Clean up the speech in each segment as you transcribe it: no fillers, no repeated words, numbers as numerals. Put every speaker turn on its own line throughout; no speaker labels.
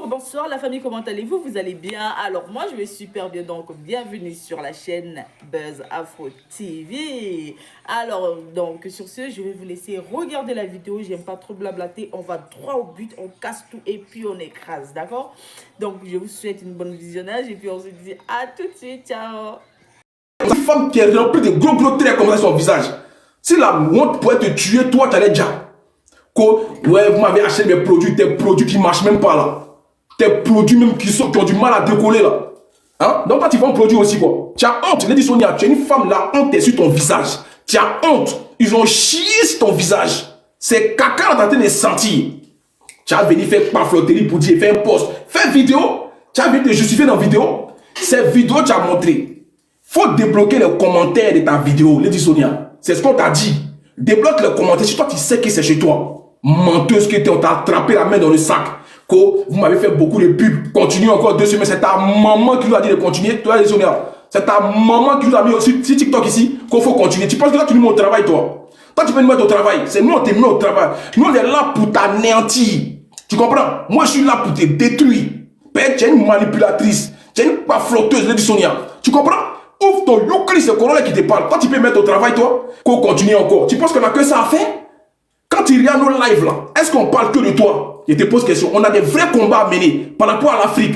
Bonsoir la famille, comment allez-vous? Vous allez bien? Alors moi je vais super bien, donc bienvenue sur la chaîne Buzz Afro TV. Alors donc sur ce, je vais vous laisser regarder la vidéo, j'aime pas trop blablater, on va droit au but, on casse tout et puis on écrase, d'accord? Donc je vous souhaite une bonne visionnage et puis on se dit à tout de suite, ciao!
Une femme qui est remplie de gros traits comme ça sur son visage. Si la honte pouvait te tuer, toi tu allais déjà. Ouais, vous m'avez acheté mes produits, tes produits qui marchent même pas là. Tes produits même qui ont du mal à décoller là. Hein? Donc quand tu vends un produit aussi quoi. Tu as honte, Lady Sonia, tu es une femme, la honte est sur ton visage. Tu as honte. Ils ont chié sur ton visage. C'est caca dans ta tête de sentir. Tu as venu faire pamphloterie pour dire, faire un post. Fais vidéo. Tu as venu te justifier dans la vidéo. Cette vidéo tu as montré. Faut débloquer les commentaires de ta vidéo, Lady Sonia. C'est ce qu'on t'a dit. Débloque les commentaires. Si toi tu sais que c'est chez toi. Menteuse que tu es, on t'a attrapé la main dans le sac. Que vous m'avez fait beaucoup de pubs. Continue encore 2 semaines. C'est ta maman qui nous a dit de continuer. Toi, Lady Sonia. C'est ta maman qui nous a mis aussi sur TikTok ici qu'il faut continuer. Tu penses que là tu nous mets au travail, toi? Toi, tu peux nous mettre au travail. C'est nous, on te met au travail. Nous, on est là pour t'anéantir. Tu comprends? Moi, je suis là pour te détruire. Tu es une manipulatrice. Tu es une paflotteuse, Lady Sonia. Tu comprends? Ouvre ton youkri, c'est Corolla qui te parle. Toi, tu peux mettre au travail, toi, qu'on continue encore. Tu penses qu'on a que ça à faire? Quand tu regardes nos lives là, est-ce qu'on parle que de toi? Je te pose question. On a des vrais combats à mener par rapport à l'Afrique.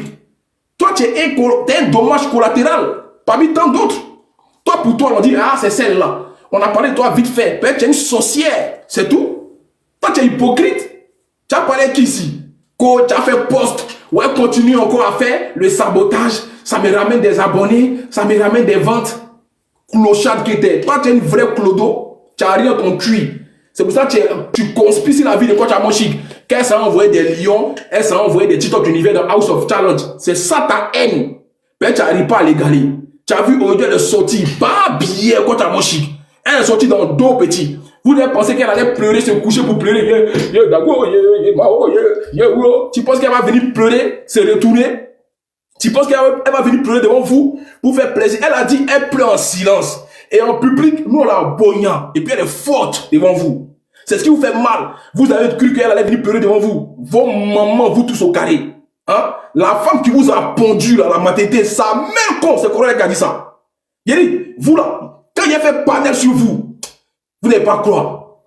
Toi, tu es un dommage collatéral parmi tant d'autres. Toi, pour toi, on dit, ah, c'est celle-là. On a parlé de toi vite fait. Peut-être tu es une sorcière. C'est tout. Toi, tu es hypocrite. Tu as parlé qui ici? Tu as fait post. Ouais, continue encore à faire le sabotage. Ça me ramène des abonnés. Ça me ramène des ventes. Clochade que t'es. Toi, tu es une vraie clodo. Tu n'as rien dans ton cuir. C'est pour ça que tu conspires sur la vie de Coach Amoshik. Qu'elle s'est envoyé des lions, elle s'est envoyé des TikTok univers dans House of Challenge. C'est ça ta haine. Mais tu n'arrives pas à l'égaler. Tu as vu aujourd'hui elle est sortie, pas bien Coach Amoshik. Elle est sortie dans dos petit. Vous devez penser qu'elle allait pleurer, se coucher pour pleurer. Tu penses qu'elle va venir pleurer, se retourner? Tu penses qu'elle va venir pleurer devant vous pour faire plaisir? Elle a dit, elle pleure en silence. Et en public, nous on l'a bognant. Et puis elle est forte devant vous. C'est ce qui vous fait mal. Vous avez cru qu'elle allait venir pleurer devant vous. Vos mamans, vous tous au carré. Hein? La femme qui vous a pondu là, la maternité, ça même con, c'est Corolla qui a dit ça. Il a dit, vous là, quand il a fait panel sur vous, vous n'allez pas croire.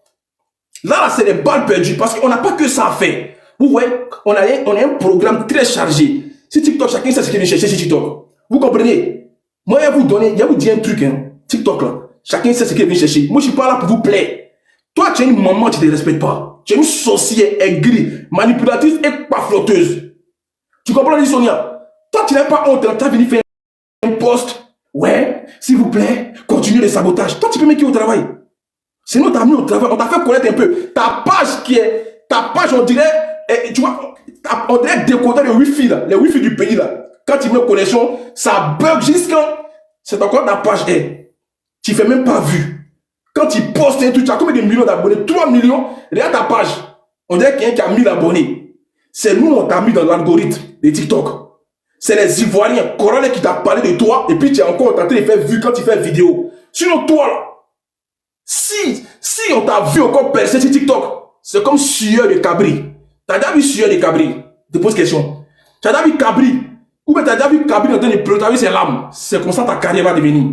Là, c'est des balles perdues parce qu'on n'a pas que ça à faire. Vous voyez, on a un programme très chargé. Si TikTok, chacun sait ce qu'il vient chercher sur TikTok. Vous comprenez? Moi, je vais vous dire un truc, hein. TikTok là, chacun sait ce qu'il vient chercher. Moi, je suis pas là pour vous plaire. Toi, tu es une maman, tu ne te respectes pas. Tu es une sorcière aigrie, manipulatrice et paflotteuse. Tu comprends, Lady Sonia? Toi, tu n'as pas honte, tu as venu faire un post. Ouais, s'il vous plaît, continuez le sabotage. Toi, tu peux mettre qui au travail? Sinon, tu as mis au travail, on t'a fait connaître un peu. Ta page, on dirait, tu vois, on dirait décoder le Wi-Fi là, les Wi-Fi du pays là. Quand tu mets connexion, ça bug jusqu'à, c'est encore ta page est. Tu ne fais même pas vu. Quand tu postes un truc, tu as combien de millions d'abonnés? 3 millions. Regarde ta page. On dirait qu'il y a quelqu'un qui a 1000 abonnés. C'est nous, on t'a mis dans l'algorithme de TikTok. C'est les Ivoiriens, Corolla qui t'a parlé de toi, et puis tu es encore tenté de faire vu quand tu fais vidéo. Sinon, toi, là, si on t'a vu encore percer sur TikTok, c'est comme sueur de cabri. Tu as déjà vu sueur de cabri? Je te pose question. Tu as déjà vu cabri? Ou bien tu as déjà vu cabri en train de pleurer, tu as vu ses larmes? C'est comme ça ta carrière va devenir.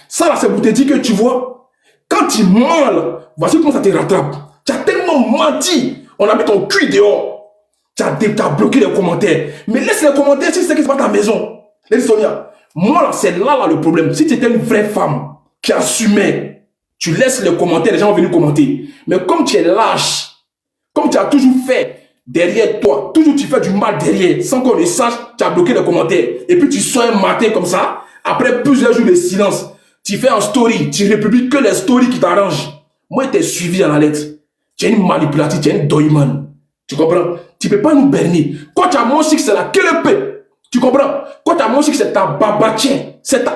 Ça là, c'est pour te dire que tu vois, quand tu mens là, voici comment ça te rattrape. Tu as tellement menti, on a mis ton cul dehors. Tu as bloqué les commentaires. Mais laisse les commentaires si c'est que c'est pas ta maison. Lady Sonia, moi là, c'est là le problème. Si tu étais une vraie femme qui assumait, tu laisses les commentaires, les gens vont venir commenter. Mais comme tu es lâche, comme tu as toujours fait derrière toi, toujours tu fais du mal derrière, sans qu'on le sache, tu as bloqué les commentaires. Et puis tu sors un matin comme ça, après plusieurs jours de silence. Tu fais un story, tu republies que les stories qui t'arrangent. Moi, je t'ai suivi à la lettre. Tu es une manipulatrice, tu es une doyman. Tu comprends? Tu ne peux pas nous berner. Quand tu as mon chic, c'est la paix. Tu comprends? Quand tu as mon chic, c'est ta babatienne. C'est ta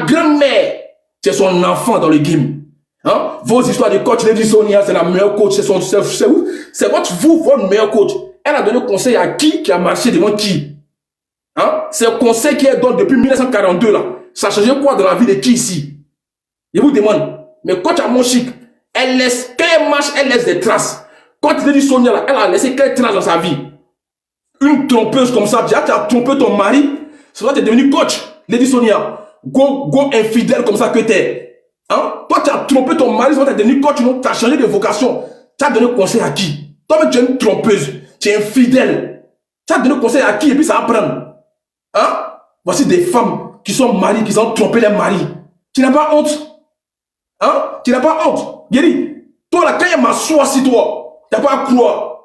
grand-mère. C'est son enfant dans le game. Hein? Vos histoires de coach, Lady Sonia, c'est la meilleure coach. C'est votre meilleur coach. Elle a donné conseil à qui a marché devant qui? Hein? C'est le conseil qu'elle donne depuis 1942 là. Ça a changé quoi dans la vie de qui ici? Je vous demande. Mais quand tu as mon chic, quand elle marche, elle laisse des traces. Quand tu dis Sonia là, elle a laissé quelle trace dans sa vie? une trompeuse comme ça, déjà tu as trompé ton mari, c'est toi tu es devenu coach. Lady Sonia, go infidèle comme ça que t'es. Hein? Toi tu as trompé ton mari, c'est toi tu es devenu coach, non? Tu as changé de vocation. Tu as donné conseil à qui? Toi-même tu es une trompeuse, tu es infidèle. Tu as donné conseil à qui et puis ça va prendre. Hein? Voici des femmes qui sont mariées, qui ont trompé les maris. Tu n'as pas honte? Hein? Tu n'as pas honte? Guéri, toi là, quand il m'assoit si toi, tu n'as pas à croire.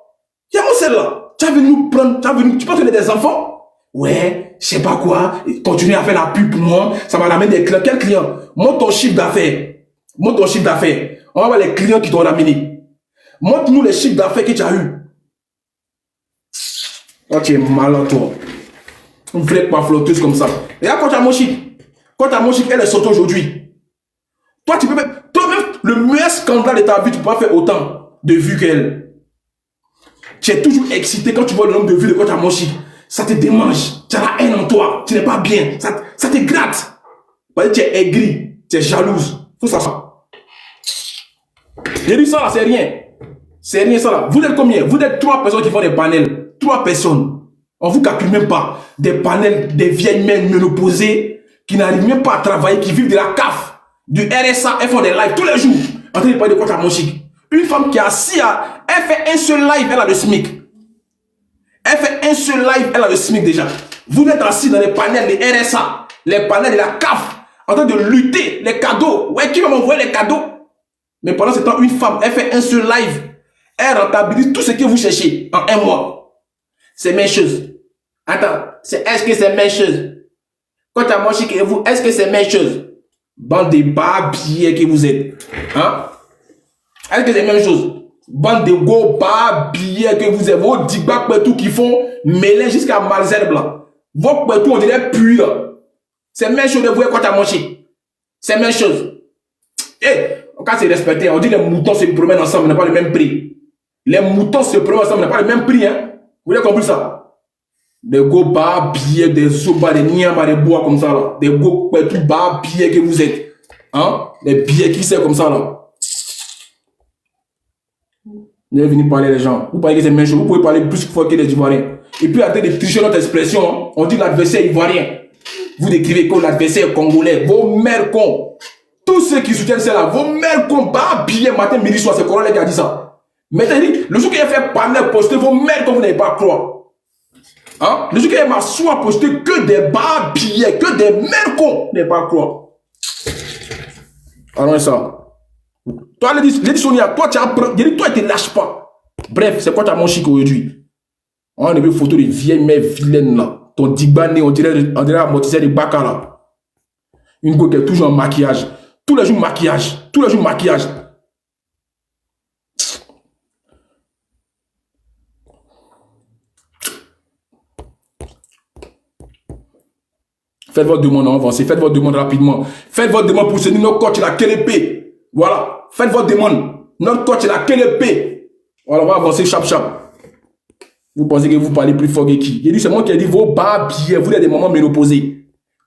Il y a moi celle-là. Tu as venu nous prendre, tu penses que tu as des enfants? Ouais, je sais pas quoi, continue à faire la pub pour moi, ça va ramener des clients. Quel client? Montre ton chiffre d'affaires. Montre ton chiffre d'affaires. On va voir les clients qui t'ont ramené. Montre-nous les chiffres d'affaires que tu as eu. Oh, tu es malin, toi. Une vraie flotteuse comme ça. Et là, quand tu as mon chic, elle est sortie aujourd'hui. Toi, tu peux même, toi-même, le meilleur scandale de ta vie, tu peux pas faire autant de vues qu'elle. Tu es toujours excité quand tu vois le nombre de vues de quand tu as mon chic. Ça te démange. Tu as la haine en toi. Tu n'es pas bien. Ça te gratte. Tu es aigri. Tu es jalouse. Faut ça. J'ai dit ça là, c'est rien. C'est rien ça là. Vous êtes combien? Vous êtes 3 personnes qui font des panels. 3 personnes. On ne vous calcule même pas. Des panels, des vieilles mères ménopausées qui n'arrivent même pas à travailler, qui vivent de la CAF, du RSA, elles font des lives tous les jours. En train de parler de quoi tu as mon chic. Une femme qui est assise, elle fait un seul live, elle a le SMIC. Elle fait un seul live, elle a le SMIC déjà. Vous êtes assis dans les panels de RSA, les panels de la CAF, en train de lutter, les cadeaux. Ouais, qui va m'envoyer les cadeaux? Mais pendant ce temps, une femme, elle fait un seul live. Elle rentabilise tout ce que vous cherchez en un mois. C'est même chose. Attends, est-ce que c'est même chose? Quand tu as mon chic et vous, est-ce que c'est même chose? Bande de babiers que vous êtes. Hein? Est-ce que c'est la même chose? Bande de gros babiers que vous êtes. Vos digba tout qui font mêler jusqu'à malzerbe là. Vos tout on dirait puits là. C'est la même chose de vous quand tu as mon chic. C'est la même chose. Eh, quand c'est respecté, on dit les moutons se promènent ensemble, n'a pas le même prix. Les moutons se promènent ensemble, n'a pas le même prix. Hein? Vous avez compris ça? Des gros babiers, des soba, des niambas, des bois comme ça là. Des gros petits babiers que vous êtes. Hein? Des billets qui sont comme ça là. Vous allez venir parler les gens. Vous parlez que c'est même chose. Vous pouvez parler plus fort que les Ivoiriens. Et puis arrêtez de tricher notre expression. Hein? On dit l'adversaire ivoirien. Vous décrivez comme l'adversaire congolais. Vos mères cons. Tous ceux qui soutiennent cela, vos mères cons, babiers matin, midi, soir. C'est Corona qui a dit ça. Maintenant, il dit, le jour qu'il a fait panel poster, vos mères cons, vous n'avez pas à croire. Hein? Le jour qu'il m'a soit posté que des billets, que des mercons, n'est pas croire. Alors ça. Toi, Lady Sonia, toi, tu apprends. Toi, tu ne lâches pas. Bref, c'est quoi ta mon chic aujourd'hui? On a vu une photo de vieille mère vilaine là. Ton digbané, on dirait amortisseur de Baka là. Une go qui est toujours en maquillage. Tous les jours maquillage. Tous les jours maquillage. Faites votre demande en avancée. Faites votre demande rapidement. Faites votre demande pour soutenir notre coach la KLP. Voilà. Faites votre demande. Notre coach la KLP. Voilà, on va avancer chap. Vous pensez que vous parlez plus fort que qui? J'ai dit, c'est moi qui ai dit vos babiers. Vous êtes des mamans ménopausées.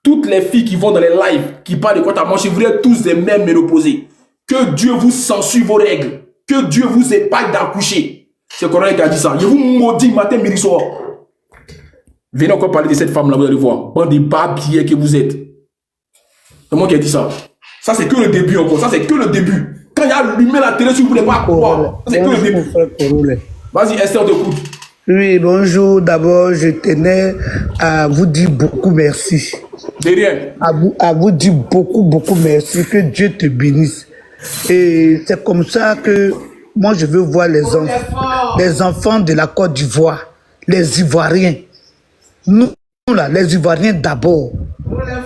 Toutes les filles qui vont dans les lives, qui parlent de quoi t'as mangé, vous êtes tous des mêmes ménopausées. Que Dieu vous censure vos règles. Que Dieu vous épargne d'accoucher. C'est Corona qui a dit ça. Je vous maudis matin, midi, soir. Venez encore parler de cette femme-là, vous allez voir. Bande de babiers que vous êtes. C'est moi qui ai dit ça. Ça, c'est que le début encore. Ça, c'est que le début. Quand il y a allumé la télé, si vous ne voulez pas croire. Ça, c'est que le début. Vas-y, Esther, t'écoute.
Oui, bonjour. D'abord, je tenais à vous dire beaucoup merci.
De rien.
À vous dire beaucoup merci. Que Dieu te bénisse. Et c'est comme ça que moi, je veux voir les enfants de la Côte d'Ivoire, les Ivoiriens. Nous, là, les Ivoiriens d'abord.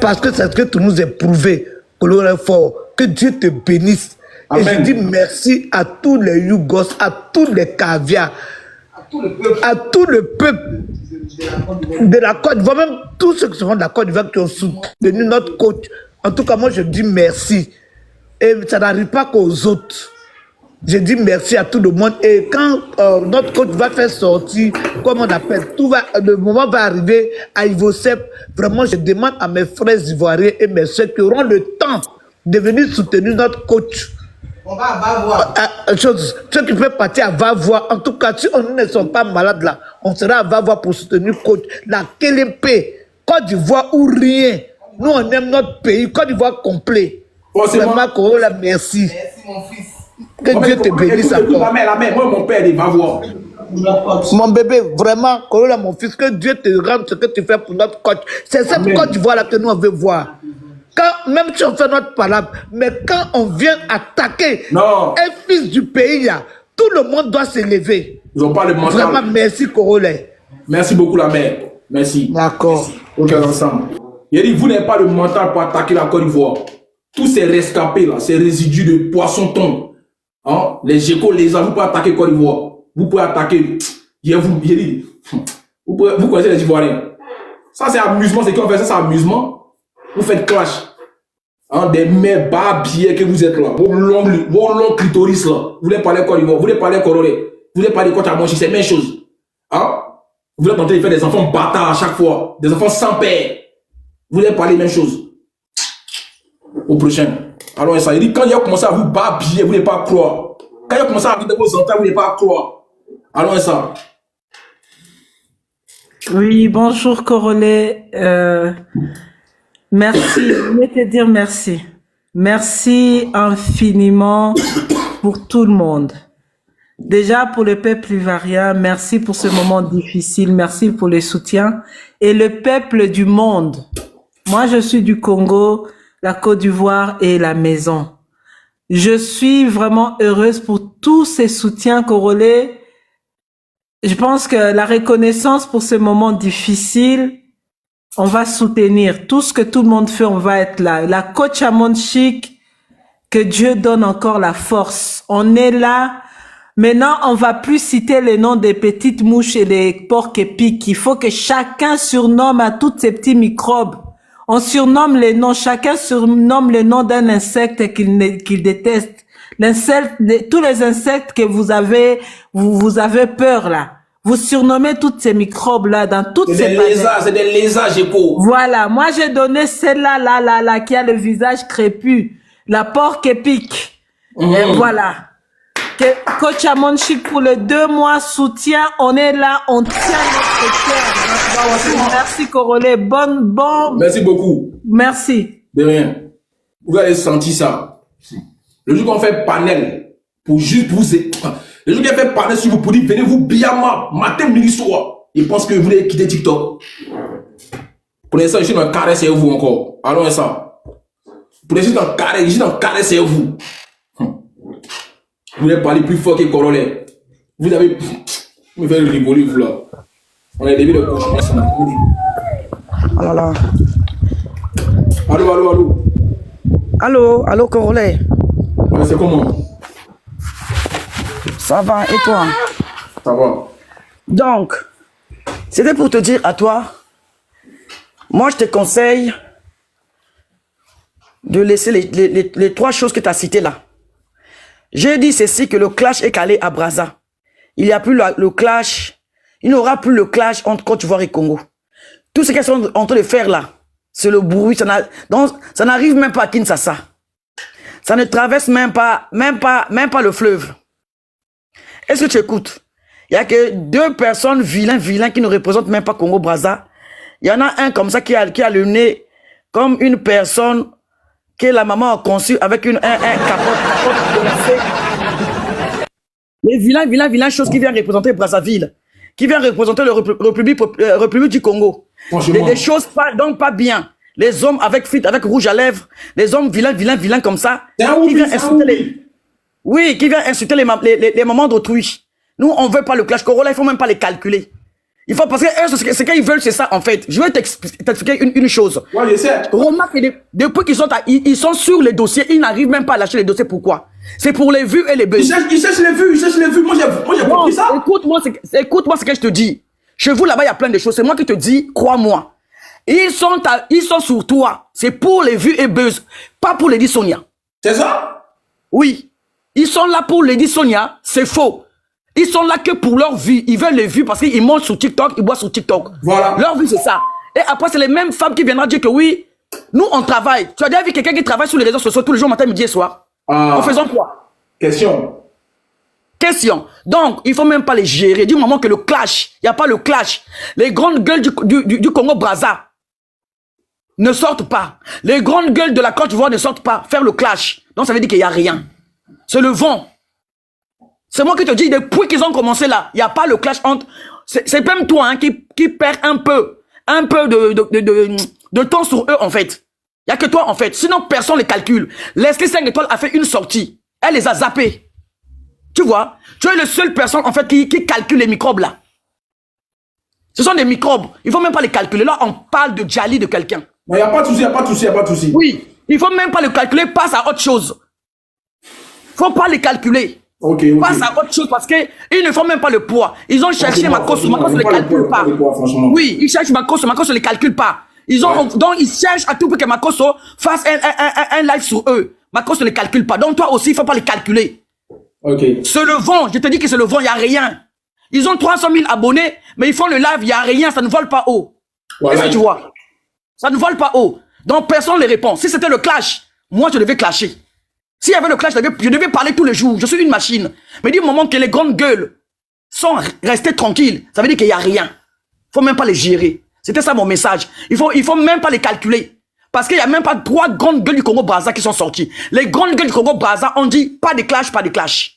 Parce que c'est ce que tu nous as prouvé. Que l'on est fort. Que Dieu te bénisse. Amen. Et je dis merci à tous les Yougos, à tous les caviars, à tout le peuple de la Côte d'Ivoire, même tous ceux qui sont de la Côte d'Ivoire qui ont soutenu notre coach. En tout cas, moi, je dis merci. Et ça n'arrive pas qu'aux autres. Je dis merci à tout le monde. Et quand notre coach va faire sortir, comme on appelle, le moment va arriver à Ivocep. Vraiment, je demande à mes frères ivoiriens et mes soeurs qui auront le temps de venir soutenir notre coach.
On va voir.
Ceux qui peuvent partir à va voir. En tout cas, si on ne sont pas malades là, on sera à va voir pour soutenir coach. La KLP, Côte d'Ivoire ou rien. Nous, on aime notre pays. Côte d'Ivoire complet. Vraiment, Corolla, merci.
Merci, mon fils.
Que Dieu te bénisse encore.
La mère, moi, mon père, il va voir.
Mon bébé, vraiment, Corolla, mon fils, que Dieu te rende ce que tu fais pour notre coach. C'est cette Côte d'Ivoire là que nous, on veut voir. Quand, même si on fait notre palabre, mais quand on vient attaquer un fils du pays, là, tout le monde doit s'élever.
Ils n'ont pas le mental.
Vraiment, merci, Corolla.
Merci beaucoup, la mère. Merci.
D'accord.
Ok, ensemble. Il dit, vous n'avez pas le mental pour attaquer la Côte d'Ivoire. Tous ces rescapés, là, ces résidus de poisson-thon, hein, les échos, les gens, vous pouvez attaquer Côte d'Ivoire. Vous pouvez attaquer. Vous connaissez les Ivoiriens. Ça, c'est amusement. C'est qu'on fait ça, c'est amusement. Vous faites clash. Hein, des mères babiers que vous êtes là. Vos longs clitoris là. Vous voulez parler Côte d'Ivoire. Vous voulez parler Corolé. Vous voulez parler Côte à Manchi. C'est la même chose. Hein? Vous voulez tenter de faire des enfants bâtards à chaque fois. Des enfants sans père. Vous voulez parler la même chose. Au prochain. Alors, ça, il dit, quand il a commencé à vous babiller, vous n'allez pas croire. Quand il a commencé à vous vos entendre, vous n'allez pas croire. Alors, ça.
Oui, bonjour Corolé. Merci, je voulais te dire merci. Merci infiniment pour tout le monde. Déjà pour le peuple ivoirien, merci pour ce moment difficile, merci pour le soutien. Et le peuple du monde. Moi, je suis du Congo, la Côte d'Ivoire et la maison. Je suis vraiment heureuse pour tous ces soutiens, Corolé. Je pense que la reconnaissance pour ce moment difficile, on va soutenir tout ce que tout le monde fait, on va être là. La coach à Chic, que Dieu donne encore la force. On est là. Maintenant, on va plus citer les noms des petites mouches et des porcs épics. Il faut que chacun surnomme à tous ces petits microbes. On surnomme les noms. Chacun surnomme le nom d'un insecte qu'il déteste. Tous les insectes que vous avez peur là. Vous surnommez toutes ces microbes-là dans toutes ces
lézards, c'est des lézards, Gépo.
Voilà. Moi, j'ai donné celle-là, là, qui a le visage crépu. La porc épique. Et voilà. Coach Amonchik pour les 2 mois soutien. On est là, on tient notre cœur. Merci, Corolé.
Merci beaucoup.
Merci.
De rien. Vous allez sentir ça. Le jour qu'on fait panel, pour juste vous... Le jour qu'on fait panel sur vous, pour dire, venez vous biyama, matin, midi, soir. Ils pensent que vous voulez quitter TikTok. Pour l'instant, je suis dans le carré, c'est vous encore. Allons ça. Pour l'instant, je suis dans le carré, c'est vous. Vous voulez parler plus fort que Corolé. Vous avez... Vous me faites rigoler, vous là. On est début de cochon.
Oh là là.
Allô.
Allô, Corolé.
Ouais, c'est comment?
Ça va, et toi?
Ça va.
Donc, c'était pour te dire à toi, moi je te conseille de laisser les 3 choses que tu as citées là. J'ai dit ceci, que le clash est calé à Brazza. Il n'y a plus le clash, il n'y aura plus le clash entre Côte d'Ivoire et Congo. Tout ce qu'ils sont en train de faire là, c'est le bruit, ça n'arrive même pas à Kinshasa. Ça ne traverse même pas le fleuve. Est-ce que tu écoutes? Il n'y a que 2 personnes vilains qui ne représentent même pas Congo-Brazza. Il y en a un comme ça qui a le nez comme une personne que la maman a conçu avec un capote glacé. Les vilains choses qui viennent représenter Brazzaville, qui viennent représenter la République du Congo. Des choses pas bien. Les hommes avec rouge à lèvres, les hommes vilains comme ça, qui viennent insulter les mamans d'autrui. Nous, on veut pas le clash Corolla, il faut même pas les calculer. Il faut, parce que ce qu'ils veulent, c'est ça, en fait. Je vais t'expliquer une chose.
Ouais, je sais.
Remarque, depuis qu'ils sont sur les dossiers, ils n'arrivent même pas à lâcher les dossiers. Pourquoi? C'est pour les vues et les buzz.
Ils cherchent les vues, Moi, j'ai compris ça.
Écoute-moi ce que je te dis. Chez vous, là-bas, il y a plein de choses. C'est moi qui te dis, crois-moi. Ils sont sur toi. C'est pour les vues et buzz. Pas pour Lady Sonia.
C'est ça?
Oui. Ils sont là pour Lady Sonia. C'est faux. Ils sont là que pour leur vie. Ils veulent les vues parce qu'ils montent sur TikTok, ils boivent sur TikTok.
Voilà.
Leur vie, c'est ça. Et après, c'est les mêmes femmes qui viendront dire que oui, nous, on travaille. Tu as déjà vu quelqu'un qui travaille sur les réseaux sociaux tous les jours, matin, midi et soir? En faisant quoi?
Question.
Question. Donc, il ne faut même pas les gérer. Du moment que le clash, il n'y a pas le clash. Les grandes gueules du Congo-Brazza ne sortent pas. Les grandes gueules de la Côte d'Ivoire ne sortent pas faire le clash. Donc, ça veut dire qu'il n'y a rien. C'est le vent. C'est moi qui te dis, depuis qu'ils ont commencé là, il n'y a pas le clash entre... C'est même toi hein, qui perd un peu de temps sur eux, en fait. Il n'y a que toi, en fait. Sinon, personne ne les calcule. Leslie 5 étoiles a fait une sortie. Elle les a zappés. Tu vois, tu es le seul personne en fait qui calcule les microbes là. Ce sont des microbes. Il ne faut même pas les calculer. Là, on parle de Djali de quelqu'un.
Il n'y a pas de souci, il n'y a pas de souci, il n'y a pas de souci.
Oui, il ne faut même pas les calculer. Passe à autre chose. Il ne faut pas les calculer.
Ok.
Passe à autre chose parce qu'ils ne font même pas le poids. Ils ont cherché Makos ne les calcule pas. Oui, ils cherchent Makos ne les calcule pas. Donc, ils cherchent à tout prix que Makoso fasse un live sur eux. Makos ne les calcule pas. Donc, toi aussi, il ne faut pas les calculer.
Ok.
C'est le vent, je te dis que c'est le vent, il n'y a rien. Ils ont 300 000 abonnés, mais ils font le live, il n'y a rien, ça ne vole pas haut. Voilà. Qu'est-ce que tu vois? Ça ne vole pas haut. Donc personne ne les répond. Si c'était le clash, moi je devais clasher. S'il y avait le clash, je devais parler tous les jours. Je suis une machine. Mais du moment que les grandes gueules sont restées tranquilles, ça veut dire qu'il n'y a rien. Il ne faut même pas les gérer. C'était ça mon message. Il faut même pas les calculer. Parce qu'il n'y a même pas 3 grandes gueules du Congo-Brazza qui sont sorties. Les grandes gueules du Congo-Brazza ont dit pas de clash, pas de clash.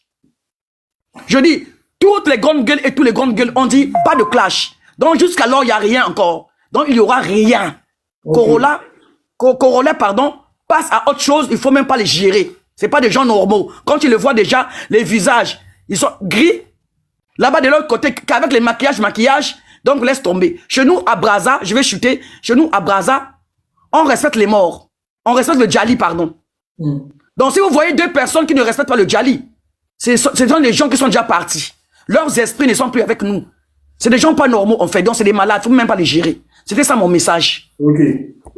Je dis, toutes les grandes gueules et tous les grandes gueules ont dit pas de clash. Donc jusqu'alors, il n'y a rien encore. Donc il n'y aura rien. Okay. Corolla, pardon, passe à autre chose, il ne faut même pas les gérer. Ce pas des gens normaux. Quand tu le vois déjà, les visages, ils sont gris. Là-bas de l'autre côté, qu'avec les maquillages, donc laisse tomber. Chez nous, à Brazza, je vais chuter, chez nous, à Brazza, on respecte les morts. On respecte le Djali, pardon. Donc, si vous voyez 2 personnes qui ne respectent pas le Djali, ce sont des gens qui sont déjà partis. Leurs esprits ne sont plus avec nous. C'est des gens pas normaux, en fait. Donc, c'est des malades. Il ne faut même pas les gérer. C'était ça mon message.
Ok.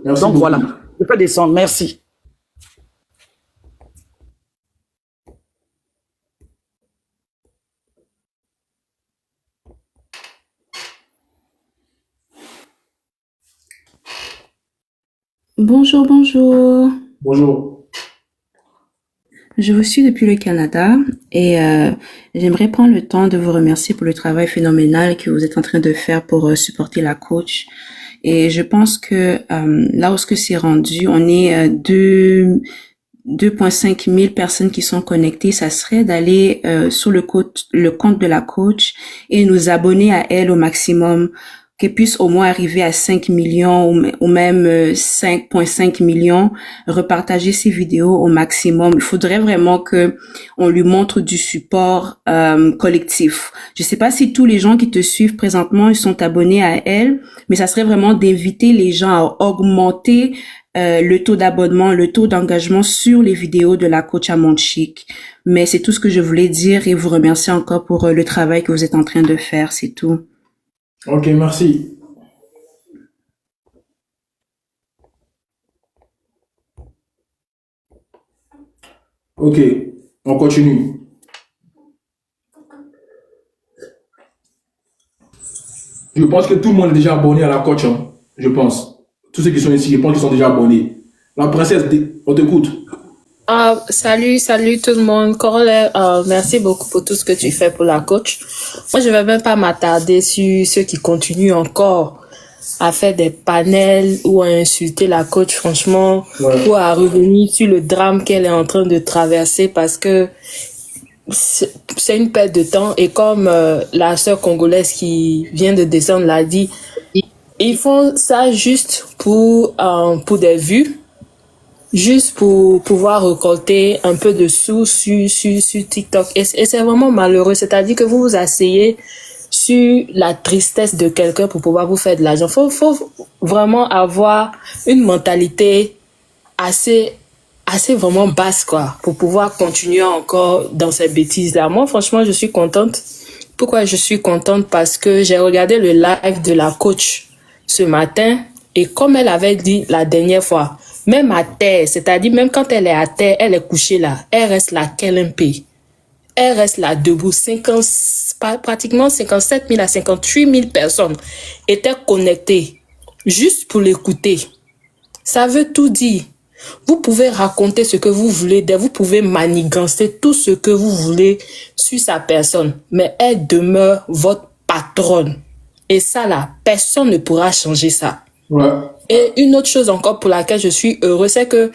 Merci
donc,
beaucoup.
voilà. Je peux descendre. Merci.
Bonjour, bonjour.
Bonjour.
Je vous suis depuis le Canada et j'aimerais prendre le temps de vous remercier pour le travail phénoménal que vous êtes en train de faire pour supporter la coach. Et je pense que là où ce que c'est rendu, on est 2,5 000 personnes qui sont connectées. Ça serait d'aller sur le compte de la coach et nous abonner à elle au maximum, qu'elle puisse au moins arriver à 5 millions ou même 5,5 millions, repartager ses vidéos au maximum. Il faudrait vraiment que on lui montre du support collectif. Je sais pas si tous les gens qui te suivent présentement, ils sont abonnés à elle, mais ça serait vraiment d'inviter les gens à augmenter le taux d'abonnement, le taux d'engagement sur les vidéos de la coach Amonchique. Mais c'est tout ce que je voulais dire et vous remercier encore pour le travail que vous êtes en train de faire, c'est tout.
Ok, merci. Ok, on continue. Je pense que tout le monde est déjà abonné à la coach, hein. Je pense. Tous ceux qui sont ici, je pense qu'ils sont déjà abonnés. La princesse, on t'écoute.
Salut tout le monde. Corollaire, merci beaucoup pour tout ce que tu fais pour la coach. Moi, je vais même pas m'attarder sur ceux qui continuent encore à faire des panels ou à insulter la coach, franchement, ou à revenir sur le drame qu'elle est en train de traverser parce que c'est une perte de temps. Et comme la sœur congolaise qui vient de descendre l'a dit, ils font ça juste pour des vues. Juste pour pouvoir récolter un peu de sous sur TikTok. Et c'est vraiment malheureux. C'est-à-dire que vous vous asseyez sur la tristesse de quelqu'un pour pouvoir vous faire de l'argent. Faut vraiment avoir une mentalité assez vraiment basse, quoi, pour pouvoir continuer encore dans ces bêtises-là. Moi, franchement, je suis contente. Pourquoi je suis contente? Parce que j'ai regardé le live de la coach ce matin et comme elle avait dit la dernière fois, même à terre, c'est-à-dire même quand elle est à terre, elle est couchée là, elle reste là, KLMP. Elle reste là debout. Pratiquement 57 000 à 58 000 personnes étaient connectées juste pour l'écouter. Ça veut tout dire. Vous pouvez raconter ce que vous voulez d'elle, vous pouvez manigancer tout ce que vous voulez sur sa personne, mais elle demeure votre patronne. Et ça là, personne ne pourra changer ça.
Ouais.
Et une autre chose encore pour laquelle je suis heureuse, c'est que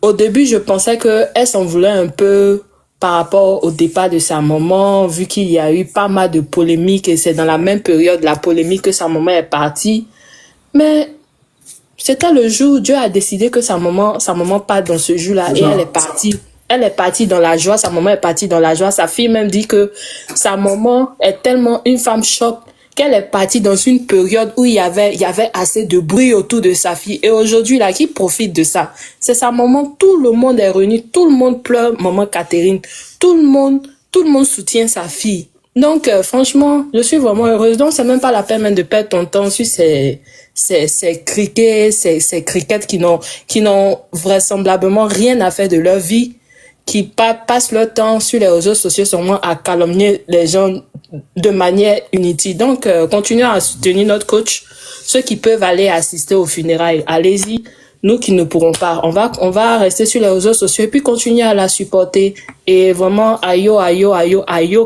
au début, je pensais qu'elle s'en voulait un peu par rapport au départ de sa maman, vu qu'il y a eu pas mal de polémiques et c'est dans la même période, la polémique, que sa maman est partie. Mais c'était le jour où Dieu a décidé que sa maman part dans ce jour-là et elle est partie. Elle est partie dans la joie, sa maman est partie dans la joie. Sa fille même dit que sa maman est tellement une femme choc qu'elle est partie dans une période où il y avait assez de bruit autour de sa fille. Et aujourd'hui, là, qui profite de ça? C'est sa maman, tout le monde est réuni, tout le monde pleure, maman Catherine. Tout le monde soutient sa fille. Donc, franchement, je suis vraiment heureuse. Donc, c'est même pas la peine même de perdre ton temps sur ces crickets qui n'ont vraisemblablement rien à faire de leur vie, qui passent leur temps sur les réseaux sociaux seulement à calomnier les gens de manière inutile. Donc, continuons à soutenir notre coach. Ceux qui peuvent aller assister aux funérailles, allez-y. Nous qui ne pourrons pas, on va rester sur les réseaux sociaux et puis continuer à la supporter. Et vraiment, ayo,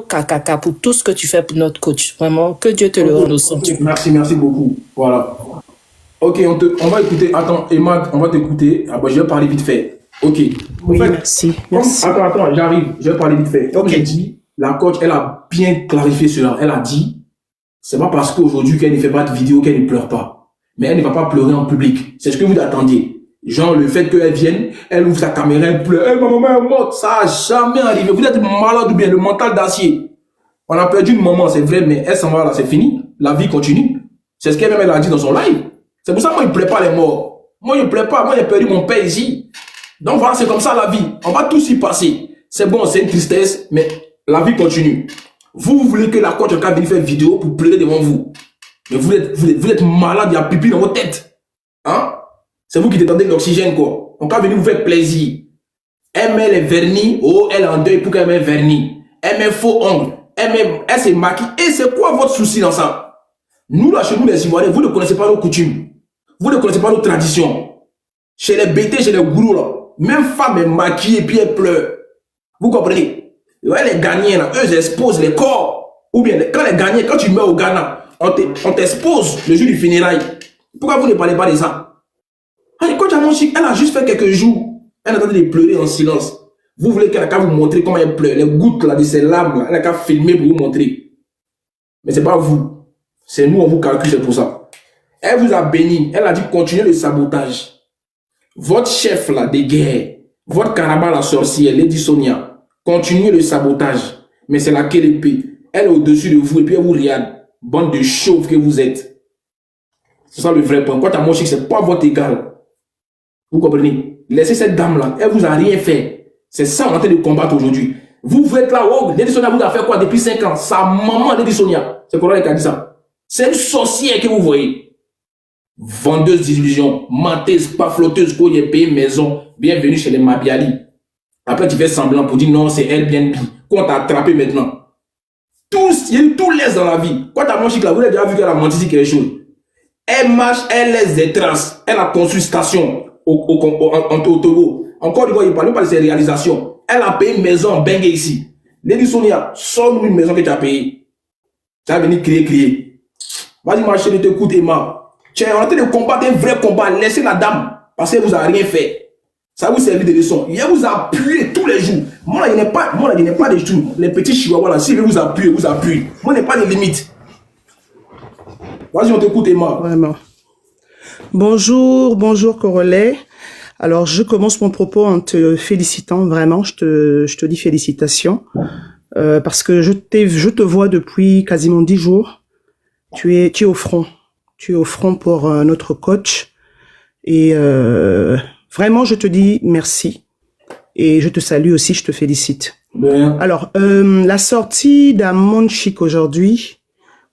kakaka pour tout ce que tu fais pour notre coach. Vraiment, que Dieu te le rende au centre.
Merci beaucoup. Voilà. Ok, on va écouter. Attends, Emma, on va t'écouter. Ah, bah, je vais parler vite fait. Ok.
Oui, merci.
Attends, j'arrive. Je vais parler vite fait. Comme j'ai dit, la coach, elle a bien clarifié cela. Elle a dit, c'est pas parce qu'aujourd'hui qu'elle ne fait pas de vidéo qu'elle ne pleure pas. Mais elle ne va pas pleurer en public. C'est ce que vous attendiez. Genre, le fait qu'elle vienne, elle ouvre sa caméra, elle pleure. Ma maman est morte. Ça n'a jamais arrivé. Vous êtes malade ou bien le mental d'acier. On a perdu une maman, c'est vrai, mais elle s'en va là, c'est fini. La vie continue. C'est ce qu'elle a dit dans son live. C'est pour ça que moi, je ne pleure pas les morts. Moi, je ne pleure pas. Moi, j'ai perdu mon père ici. Donc voilà, c'est comme ça la vie. On va tous y passer. C'est bon, c'est une tristesse, mais la vie continue. Vous voulez que la coach vienne faire une vidéo pour pleurer devant vous. Mais vous êtes malade, il y a pipi dans votre tête. Hein? C'est vous qui détendez de l'oxygène, quoi. On va venir vous faire plaisir. Elle met les vernis, elle est en deuil pour qu'elle met vernis. Elle met faux ongles. Elle se maquille. Et c'est quoi votre souci dans ça? Nous, là, chez nous, les Ivoiriens, vous ne connaissez pas nos coutumes. Vous ne connaissez pas nos traditions. Chez les bêtés, chez les gourous, là, même femme est maquillée et puis elle pleure. Vous comprenez? Ouais, les Ghanéens, là, eux, ils exposent les corps. Ou bien, quand les Ghanéens, quand tu meurs au Ghana, on t'expose le jour du funérail. Pourquoi vous ne parlez pas de ça? Quand tu as mon chic, elle a juste fait quelques jours. Elle a tenté de pleurer en silence. Vous voulez qu'elle a qu'à vous montrer comment elle pleure. Les gouttes là, de ses larmes, là, elle a qu'à filmer pour vous montrer. Mais c'est pas vous. C'est nous, on vous calcule, c'est pour ça. Elle vous a béni. Elle a dit continuez le sabotage. Votre chef là, de guerre, votre caraba la sorcière, Lady Sonia, continuez le sabotage. Mais c'est laquelle épée? Elle est au-dessus de vous et puis elle vous regarde. Bande de chauves que vous êtes. C'est ça le vrai point. Quand tu as mon chic, c'est pas votre égal. Vous comprenez? Laissez cette dame-là. Elle vous a rien fait. C'est ça qu'on est en train de combattre aujourd'hui. Vous êtes là, oh, Lady Sonia vous a fait quoi depuis 5 ans? Sa maman, Lady Sonia. C'est Corona qui a dit ça. C'est une sorcière que vous voyez. Vendeuse d'illusions, menteuse, pas flotteuse, qu'on y ait payé maison. Bienvenue chez les Mabiali. Après, tu fais semblant pour dire non, c'est Airbnb. Qu'on t'a attrapé maintenant. Tous, il y a eu tout laisse dans la vie. Quand t'as mon chic là, vous avez déjà vu qu'elle a menti sur quelque chose. Elle marche, elle laisse des traces. Elle a construit une station en Togo. Encore une fois, il parle pas de ses réalisations. Elle a payé une maison en Bengue ici. Lady Sonia, sors-nous une maison que tu as payée. Tu vas venir crier. Vas-y, ma chérie, t'écoute, Emma. Tu es en train de combattre un vrai combat. Laissez la dame, parce qu'elle vous a rien fait. Ça vous servir de leçon. Il vous appuie tous les jours. Moi, là, il n'y a pas de tout. Les petits chihuahuas, là, s'il veut vous appuyer, vous appuie. Moi, il n'y a pas de limite. Vas-y, on t'écoute, Emma.
Vraiment. Bonjour Corolais. Alors, je commence mon propos en te félicitant, vraiment. Je te dis félicitations. Parce que je te vois depuis quasiment 10 jours. Tu es au front. Tu es au front pour notre coach. Et vraiment, je te dis merci. Et je te salue aussi, je te félicite.
Bien.
Alors, la sortie d'Amon Chic aujourd'hui,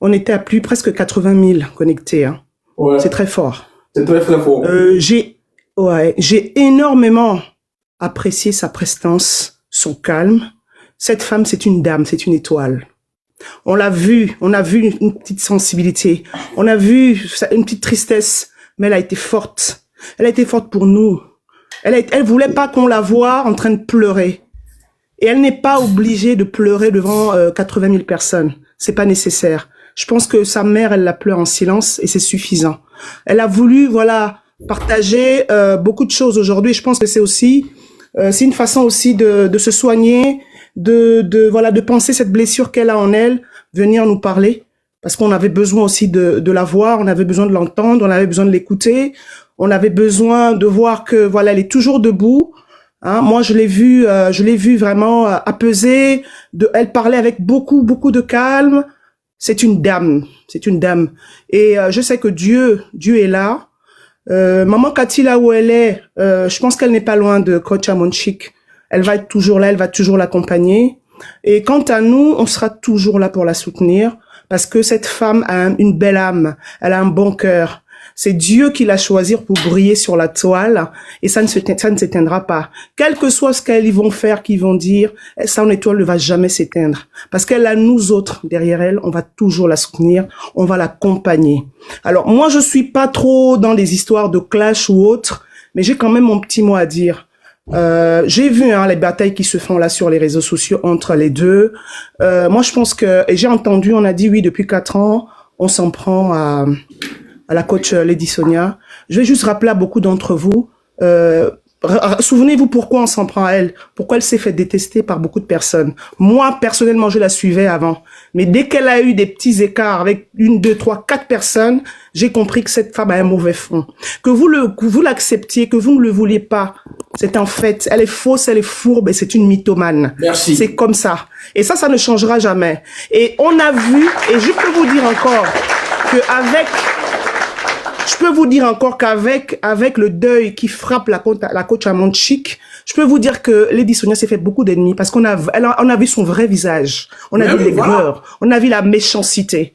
on était à presque 80 000 connectés. Hein.
Ouais.
C'est très fort.
C'est très très fort.
J'ai énormément apprécié sa prestance, son calme. Cette femme, c'est une dame, c'est une étoile. On a vu une petite sensibilité, on a vu une petite tristesse, mais elle a été forte. Elle a été forte pour nous. Elle voulait pas qu'on la voie en train de pleurer. Et elle n'est pas obligée de pleurer devant 80 000 personnes. C'est pas nécessaire. Je pense que sa mère, elle la pleure en silence et c'est suffisant. Elle a voulu, voilà, partager beaucoup de choses aujourd'hui. Je pense que c'est aussi, c'est une façon aussi de se soigner, voilà, de penser cette blessure qu'elle a en elle, venir nous parler. Parce qu'on avait besoin aussi de la voir, on avait besoin de l'entendre, on avait besoin de l'écouter, on avait besoin de voir que, voilà, elle est toujours debout. Hein, moi, je l'ai vu vraiment apaisée. Elle parlait avec beaucoup de calme. C'est une dame. Et je sais que Dieu est là. Maman Cathy, là où elle est, je pense qu'elle n'est pas loin de Coach Amonchik. Elle va être toujours là, elle va toujours l'accompagner. Et quant à nous, on sera toujours là pour la soutenir parce que cette femme a une belle âme, elle a un bon cœur. C'est Dieu qui l'a choisi pour briller sur la toile et ça ne s'éteindra pas. Quel que soit ce qu'ils vont faire, qu'ils vont dire, son étoile ne va jamais s'éteindre. Parce qu'elle a nous autres derrière elle, on va toujours la soutenir, on va l'accompagner. Alors moi, je suis pas trop dans les histoires de clash ou autres, mais j'ai quand même mon petit mot à dire. J'ai vu les batailles qui se font là sur les réseaux sociaux entre les deux. Moi, je pense que, et j'ai entendu, on a dit oui, depuis 4 ans, on s'en prend à la coach Lady Sonia. Je vais juste rappeler à beaucoup d'entre vous, souvenez-vous pourquoi on s'en prend à elle, pourquoi elle s'est fait détester par beaucoup de personnes. Moi, personnellement, je la suivais avant. Mais dès qu'elle a eu des petits écarts avec 1, 2, 3, 4 personnes, j'ai compris que cette femme a un mauvais fond. Que vous l'acceptiez, que vous ne le vouliez pas, c'est un fait. Elle est fausse, elle est fourbe et c'est une mythomane.
Merci.
C'est comme ça. Et ça ne changera jamais. Et on a vu, et je peux vous dire encore qu'avec le deuil qui frappe la coach Amonchik, je peux vous dire que Lady Sonia s'est fait beaucoup d'ennemis parce qu'on a vu son vrai visage. On a vu l'aigreur, on a vu la méchanceté.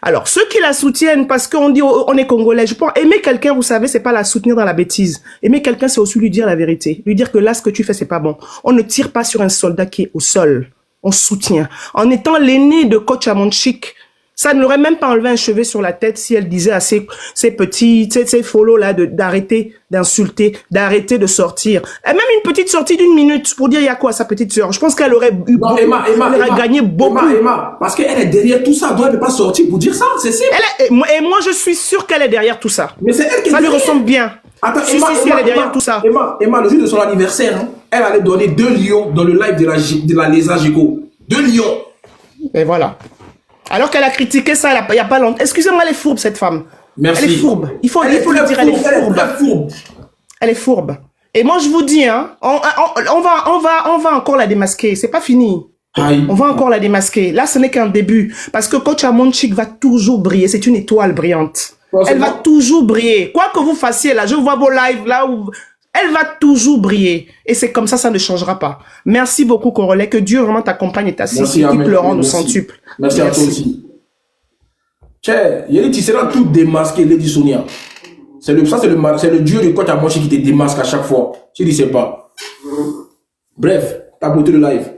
Alors, ceux qui la soutiennent parce qu'on dit on est congolais, je pense aimer quelqu'un, vous savez, c'est pas la soutenir dans la bêtise. Aimer quelqu'un, c'est aussi lui dire la vérité. Lui dire que là, ce que tu fais, c'est pas bon. On ne tire pas sur un soldat qui est au sol. On soutient. En étant l'aîné de coach Amonchik, ça ne l'aurait même pas enlevé un cheveu sur la tête si elle disait à ses petits, ces follow là d'arrêter d'insulter, d'arrêter de sortir. Et même une petite sortie d'1 minute pour dire il y a quoi à sa petite sœur. Je pense qu'elle aurait eu beaucoup, elle aurait gagné beaucoup.
Emma, parce qu'elle est derrière tout ça, donc elle ne peut pas sortir pour dire ça, c'est simple.
Et moi je suis sûr qu'elle est derrière tout ça.
Mais c'est elle qui
ça lui ressemble bien.
Attends,
si elle est derrière tout ça.
Emma, le jour de son anniversaire, hein, elle allait donner 2 lions dans le live de la Lésa Gigo. 2 lions.
Et voilà. Alors qu'elle a critiqué ça il y a pas longtemps. Excusez-moi, elle est fourbe cette femme.
Merci.
Elle est fourbe. Il faut le dire, elle est fourbe. Elle est fourbe. Et moi je vous dis, hein, on va encore la démasquer. C'est pas fini.
Aïe.
On va encore la démasquer. Là, ce n'est qu'un début. Parce que coach Amonchik va toujours briller. C'est une étoile brillante. Elle va toujours briller. Quoi que vous fassiez là, je vois vos lives là où... Elle va toujours briller. Et c'est comme ça, ça ne changera pas. Merci beaucoup, Corolais. Que Dieu vraiment t'accompagne et t'assiste. Qui pleurant nous centuple.
Merci à toi aussi. Tiens, tu seras tout démasqué, Lady Sonia. C'est le Dieu de coach Amonchik qui te démasque à chaque fois. Tu dis, c'est pas. Bref, tapoter le live.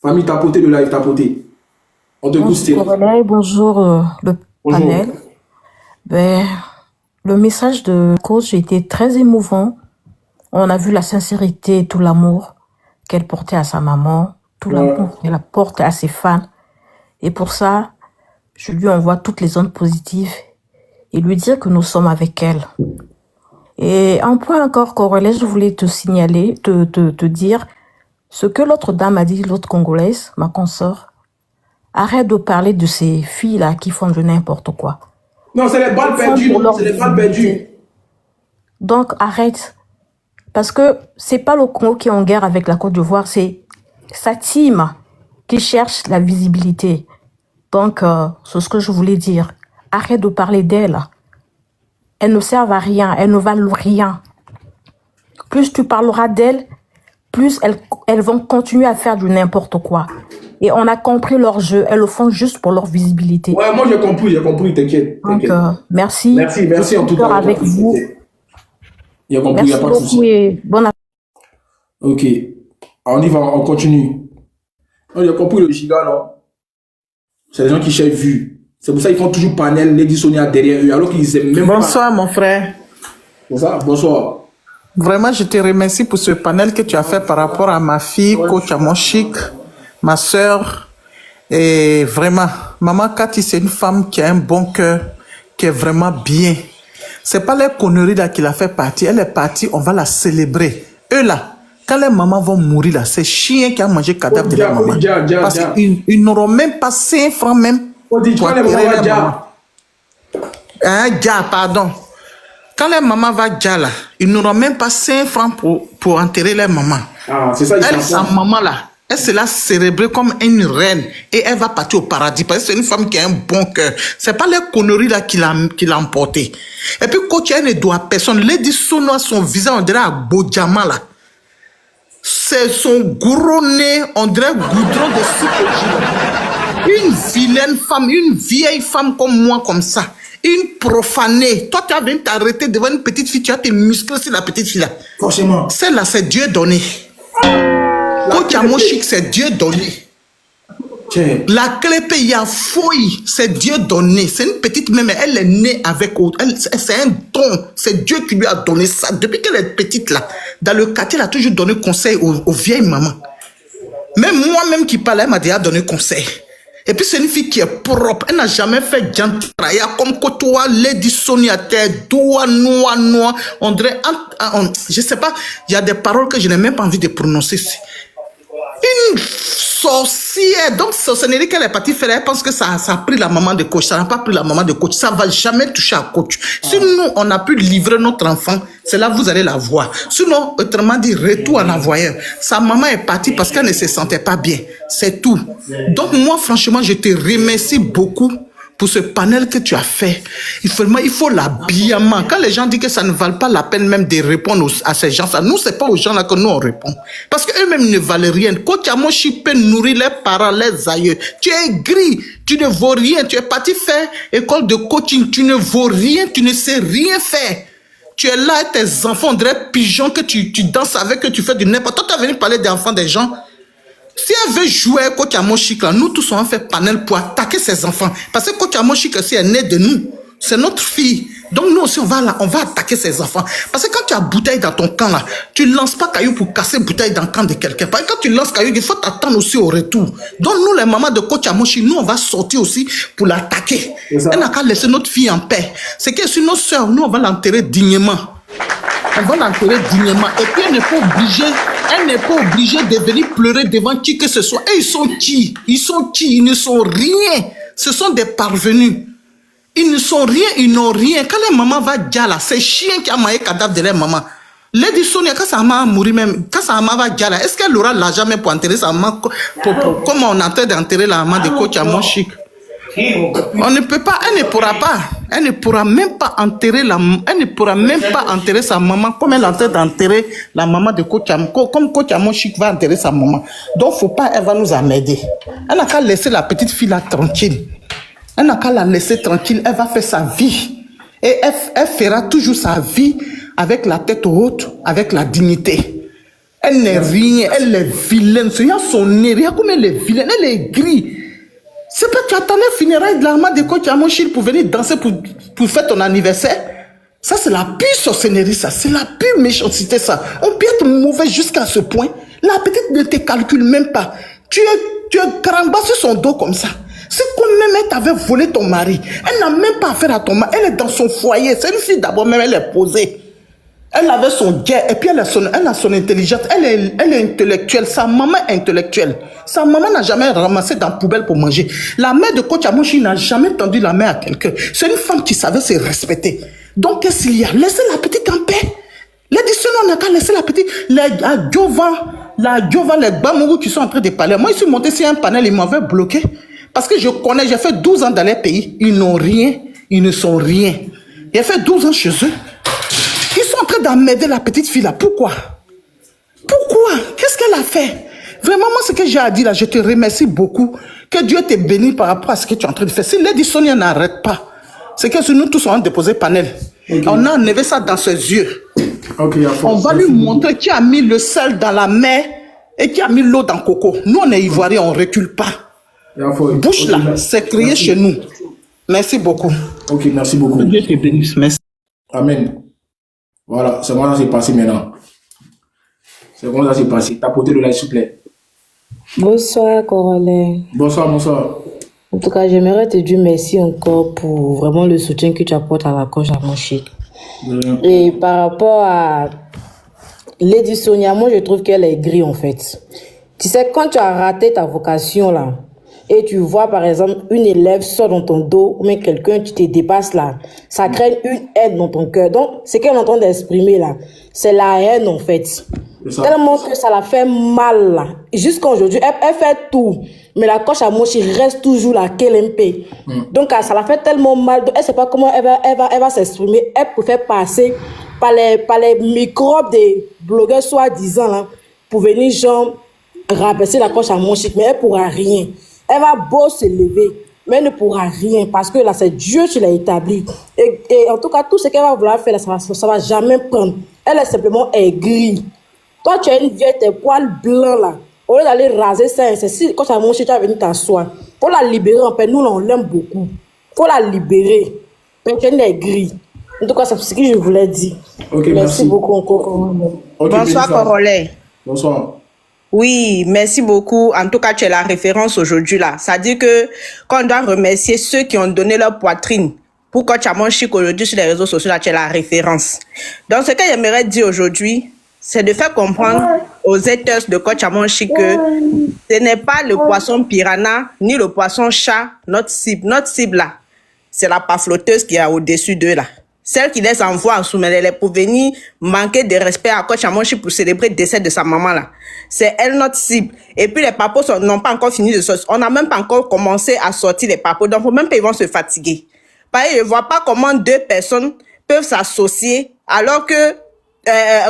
Famille, tapoter le live, tapoter. On te goûte.
Bonjour, le panel. Le message de coach était très émouvant. On a vu la sincérité, tout l'amour qu'elle portait à sa maman, tout l'amour qu'elle apporte à ses fans. Et pour ça, je lui envoie toutes les ondes positives et lui dire que nous sommes avec elle. Et un point encore, Corolais, je voulais te signaler, te dire ce que l'autre dame a dit, l'autre Congolaise, ma consœur. Arrête de parler de ces filles-là qui font de n'importe quoi.
Non, c'est les balles perdues. C'est les balles perdues.
Donc, arrête. Parce que c'est pas le Congo qui est en guerre avec la Côte d'Ivoire, c'est sa team qui cherche la visibilité. Donc, c'est ce que je voulais dire. Arrête de parler d'elle. Elles ne servent à rien. Elles ne valent rien. Plus tu parleras d'elles, plus elles vont continuer à faire du n'importe quoi. Et on a compris leur jeu. Elles le font juste pour leur visibilité.
Ouais, moi j'ai compris, t'inquiète.
Donc, merci.
Merci en tout cas.
Avec vous.
Il a compris, il n'y a pas de souci.
Et bon
Ok. On y va, on continue. Il a compris le giga, non? C'est les gens qui cherchent vue. C'est pour ça qu'ils font toujours panel, Lady Sonia derrière eux, alors qu'ils aiment même
Bonsoir, mon frère.
Bonsoir.
Vraiment, je te remercie pour ce panel que tu as fait par rapport à ma fille, coach à mon chic, ma sœur. Et vraiment, Maman Cathy, c'est une femme qui a un bon cœur, qui est vraiment bien. C'est pas les conneries là qui l'a fait partir. Elle est partie, on va la célébrer. Eux là, quand les mamans vont mourir là, c'est chien qui a mangé le cadavre de la maman. Parce qu'ils n'auront même pas 5 francs même pour atterrir leur maman. Hein, pardon. Quand les mamans vont dire là, ils n'auront même pas 5 francs pour enterrer leur maman.
Ah, c'est ça,
elle, sa maman là, elle se l'a célébrée comme une reine et elle va partir au paradis parce que c'est une femme qui a un bon cœur. C'est pas les conneries là qui l'a emportée. Et puis, quand elle ne doit à personne, Lady Sono, son visage, on dirait un beau diamant là. C'est son gros nez, on dirait goudron de psychologie. Une vilaine femme, une vieille femme comme moi, comme ça. Une profanée. Toi, tu as venu t'arrêter devant une petite fille, tu as tes muscles sur la petite fille là.
Forcément.
Celle-là, c'est Dieu donné. Coach à mon chic, c'est Dieu donné. La clé pays à fouille, c'est Dieu donné. C'est une petite même, elle est née avec c'est un don. C'est Dieu qui lui a donné ça. Depuis qu'elle est petite là, dans le quartier, elle a toujours donné conseil aux vieilles mamans. Même moi-même qui parlais, elle m'a déjà donné conseil. Et puis c'est une fille qui est propre. Elle n'a jamais fait jantraya comme que toi, Lady Sonia, tes doigts noirs. On dirait, je sais pas, il y a des paroles que je n'ai même pas envie de prononcer. Une sorcière. Donc, sorcellerie qu'elle est partie faire, elle pense que ça a pris la maman de coach. Ça n'a pas pris la maman de coach. Ça ne va jamais toucher à coach. Si nous, on a pu livrer notre enfant, c'est là que vous allez la voir. Sinon, autrement dit, retour en envoyeur. Sa maman est partie parce qu'elle ne se sentait pas bien. C'est tout. Donc, moi, franchement, je te remercie beaucoup pour ce panel que tu as fait. Il faut l'habillement. Quand les gens disent que ça ne vaut pas la peine même de répondre à ces gens, ça, nous, c'est pas aux gens là que nous on répond. Parce qu'eux-mêmes ne valent rien. Quand Yamoshi peut nourrir les parents, les aïeux, tu es gris, tu ne vaux rien. Tu es parti faire école de coaching, tu ne vaux rien, tu ne sais rien faire. Tu es là, tes enfants, on dirait pigeons que tu danses avec, que tu fais du n'importe. Toi, tu es venu parler des enfants des gens. Si elle veut jouer à Coach Amoshik, nous tous on fait panel pour attaquer ses enfants. Parce que Coach Amoshik, si elle est née de nous, c'est notre fille. Donc nous aussi, on va attaquer ses enfants. Parce que quand tu as bouteille dans ton camp, là, tu ne lances pas caillou pour casser bouteille dans le camp de quelqu'un. Parce que quand tu lances caillou, il faut t'attendre aussi au retour. Donc nous, les mamans de Coach Amoshik, nous, on va sortir aussi pour l'attaquer. Elle n'a qu'à laisser notre fille en paix. C'est que sur nos soeurs, nous, on va l'enterrer dignement. On va l'enterrer dignement. Et puis elle n'est pas obligée de venir pleurer devant qui que ce soit. Et ils sont qui? Ils ne sont rien. Ce sont des parvenus. Ils ne sont rien, ils n'ont rien. Quand la maman va dire là, c'est chien qui a mangé le cadavre de leur maman. Lady Sonia, quand sa maman mourir même, quand sa maman va dire là, est-ce qu'elle aura l'argent même pour enterrer sa maman comme on est en train d'enterrer la maman de Coach Amon Chic? On ne peut pas, elle ne pourra pas. Elle ne pourra même pas enterrer sa maman comme elle est en train d'enterrer la maman de Coach Amon. Comme Coach Amon Chic va enterrer sa maman. Donc, faut pas, elle va nous emmerder. Elle n'a qu'à laisser la petite fille là tranquille. Elle n'a qu'à la laisser tranquille. Elle va faire sa vie. Et elle fera toujours sa vie avec la tête haute, avec la dignité. Elle n'est rien, elle est vilaine. Regarde son nez, regarde comme elle est vilaine, elle est grise. C'est pas que tu attendais le funérail de la maman de Coach Amon Chic pour venir danser pour faire ton anniversaire. Ça, c'est la pure sorcellerie, ça. C'est la pure méchanceté, ça. On peut être mauvais jusqu'à ce point. La petite ne te calcule même pas. Tu es caramba sur son dos comme ça. C'est comme même elle t'avait volé ton mari. Elle n'a même pas affaire à ton mari. Elle est dans son foyer. C'est une fille d'abord, même elle est posée. Elle avait son guerre et puis elle a son intelligence. Elle est intellectuelle. Sa maman est intellectuelle. Sa maman n'a jamais ramassé dans la poubelle pour manger. La mère de Coach Amouchi n'a jamais tendu la main à quelqu'un. C'est une femme qui savait se respecter. Donc qu'est-ce qu'il y a? Laissez la petite en paix. L'édition, on n'a qu'à laisser la petite. Les Giovan, les Bamourou qui sont en train de parler. Moi, je suis monté sur un panel, ils m'avaient bloqué. Parce que je connais, j'ai fait 12 ans dans les pays. Ils n'ont rien. Ils ne sont rien. J'ai fait 12 ans chez eux. Ils sont en train d'emmerder la petite fille là. Pourquoi? Qu'est-ce qu'elle a fait? Vraiment, moi, ce que j'ai à dire là, je te remercie beaucoup. Que Dieu te bénisse par rapport à ce que tu es en train de faire. Si Lady Sonia n'arrête pas, c'est que nous tous, on a déposé panel. Okay. On a enlevé ça dans ses yeux. Okay, on va lui montrer qui a mis le sel dans la mer et qui a mis l'eau dans le coco. Nous, on est Ivoiriens, on ne recule pas. Bouche là, c'est crié chez nous. Merci beaucoup.
Ok, merci beaucoup.
Dieu te bénisse. Merci.
Amen. Voilà, c'est comment ça s'est passé maintenant. C'est comment ça s'est passé. Tapotez le like, s'il vous plaît.
Bonsoir, Corollaire.
Bonsoir, bonsoir.
En tout cas, j'aimerais te dire merci encore pour vraiment le soutien que tu apportes à la coach à mon chic. Et par rapport à Lady Sonia, moi je trouve qu'elle est grise en fait. Tu sais, quand tu as raté ta vocation là, et tu vois par exemple une élève sort dans ton dos, ou même quelqu'un qui te dépasse là, ça crée une haine dans ton cœur. Donc, ce qu'elle est en train d'exprimer là, c'est la haine en fait. Tellement que ça la fait mal là. Jusqu'à aujourd'hui, elle fait tout. Mais la coach à Moshi reste toujours la KLMP. Donc, ça la fait tellement mal. Donc, elle ne sait pas comment elle va s'exprimer. Elle préfère passer par les microbes des blogueurs soi-disant là, pour venir genre rabaisser la coach à Moshi. Mais elle ne pourra rien. Elle va beau se lever, mais elle ne pourra rien. Parce que là, c'est Dieu qui l'a établi. Et en tout cas, tout ce qu'elle va vouloir faire là, ça va jamais prendre. Elle est simplement aigrie. Toi, tu as une vieille, tes poils blancs là. Au lieu d'aller raser ça, c'est si quand tu as mangé, tu vas venir t'asseoir. Faut la libérer en paix. Nous, on l'aime beaucoup. Faut la libérer. Donc, elle est gris. En tout cas, c'est ce que je voulais dire.
Okay,
merci beaucoup encore.
Okay, bonsoir, Corollaire.
Bonsoir.
Oui, merci beaucoup. En tout cas, tu es la référence aujourd'hui là. Ça dit que qu'on doit remercier ceux qui ont donné leur poitrine. Pourquoi tu as mon chic aujourd'hui sur les réseaux sociaux là, tu es la référence. Donc, ce que j'aimerais dire aujourd'hui, c'est de faire comprendre aux haters de Coach Amon Chic que ce n'est pas le poisson piranha ni le poisson chat notre cible. Notre cible là, c'est la pafloteuse qui est au-dessus d'eux là. Celle qui les envoie en sous-mêlée pour venir manquer de respect à Coach Amon Chic pour célébrer le décès de sa maman là. C'est elle notre cible. Et puis les papos n'ont pas encore fini de sortir. On n'a même pas encore commencé à sortir les papos. Donc même pas ils vont se fatiguer. Pareil, je ne vois pas comment deux personnes peuvent s'associer alors que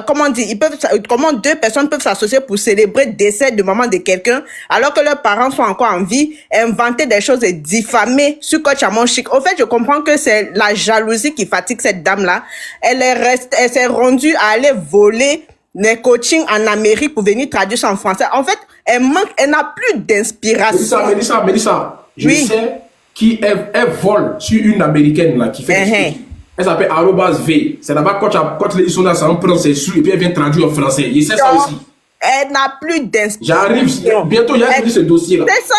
comment deux personnes peuvent s'associer pour célébrer le décès de maman de quelqu'un alors que leurs parents sont encore en vie, inventer des choses et diffamer sur Coach Amon Chic. Au fait, je comprends que c'est la jalousie qui fatigue cette dame-là. Elle s'est rendue à aller voler les coachings en Amérique pour venir traduire ça en français. En fait, elle n'a plus d'inspiration.
Mélissa, je sais qui elle vole sur une américaine là qui fait elle s'appelle @V. C'est là-bas quand les sont là, ça en prend ses sous et puis elle vient traduire en français. Je sais ça aussi.
Elle n'a plus d'inspiration.
J'arrive. Bientôt, il y a ce dossier là.
C'est ça.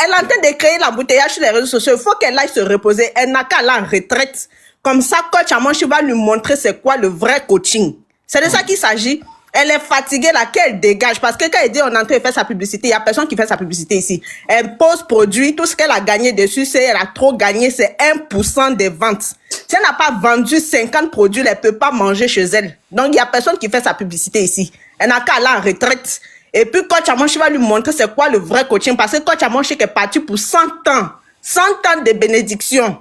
Elle est en train de créer l'embouteillage sur les réseaux sociaux. Il faut qu'elle aille se reposer. Elle n'a qu'à aller en retraite. Comme ça, Coach Amon Chic va lui montrer c'est quoi le vrai coaching. C'est de ça qu'il s'agit. Elle est fatiguée là, qu'elle dégage. Parce que quand elle dit on est en train de faire sa publicité, il n'y a personne qui fait sa publicité ici. Elle pose produit, tout ce qu'elle a gagné dessus, elle a trop gagné, c'est 1% des ventes. Si elle n'a pas vendu 50 produits, elle ne peut pas manger chez elle. Donc, il n'y a personne qui fait sa publicité ici. Elle n'a qu'à aller en retraite. Et puis, Coach Amon Chic va lui montrer c'est quoi le vrai coaching. Parce que Coach Amon Chic est parti pour 100 ans. 100 ans de bénédiction.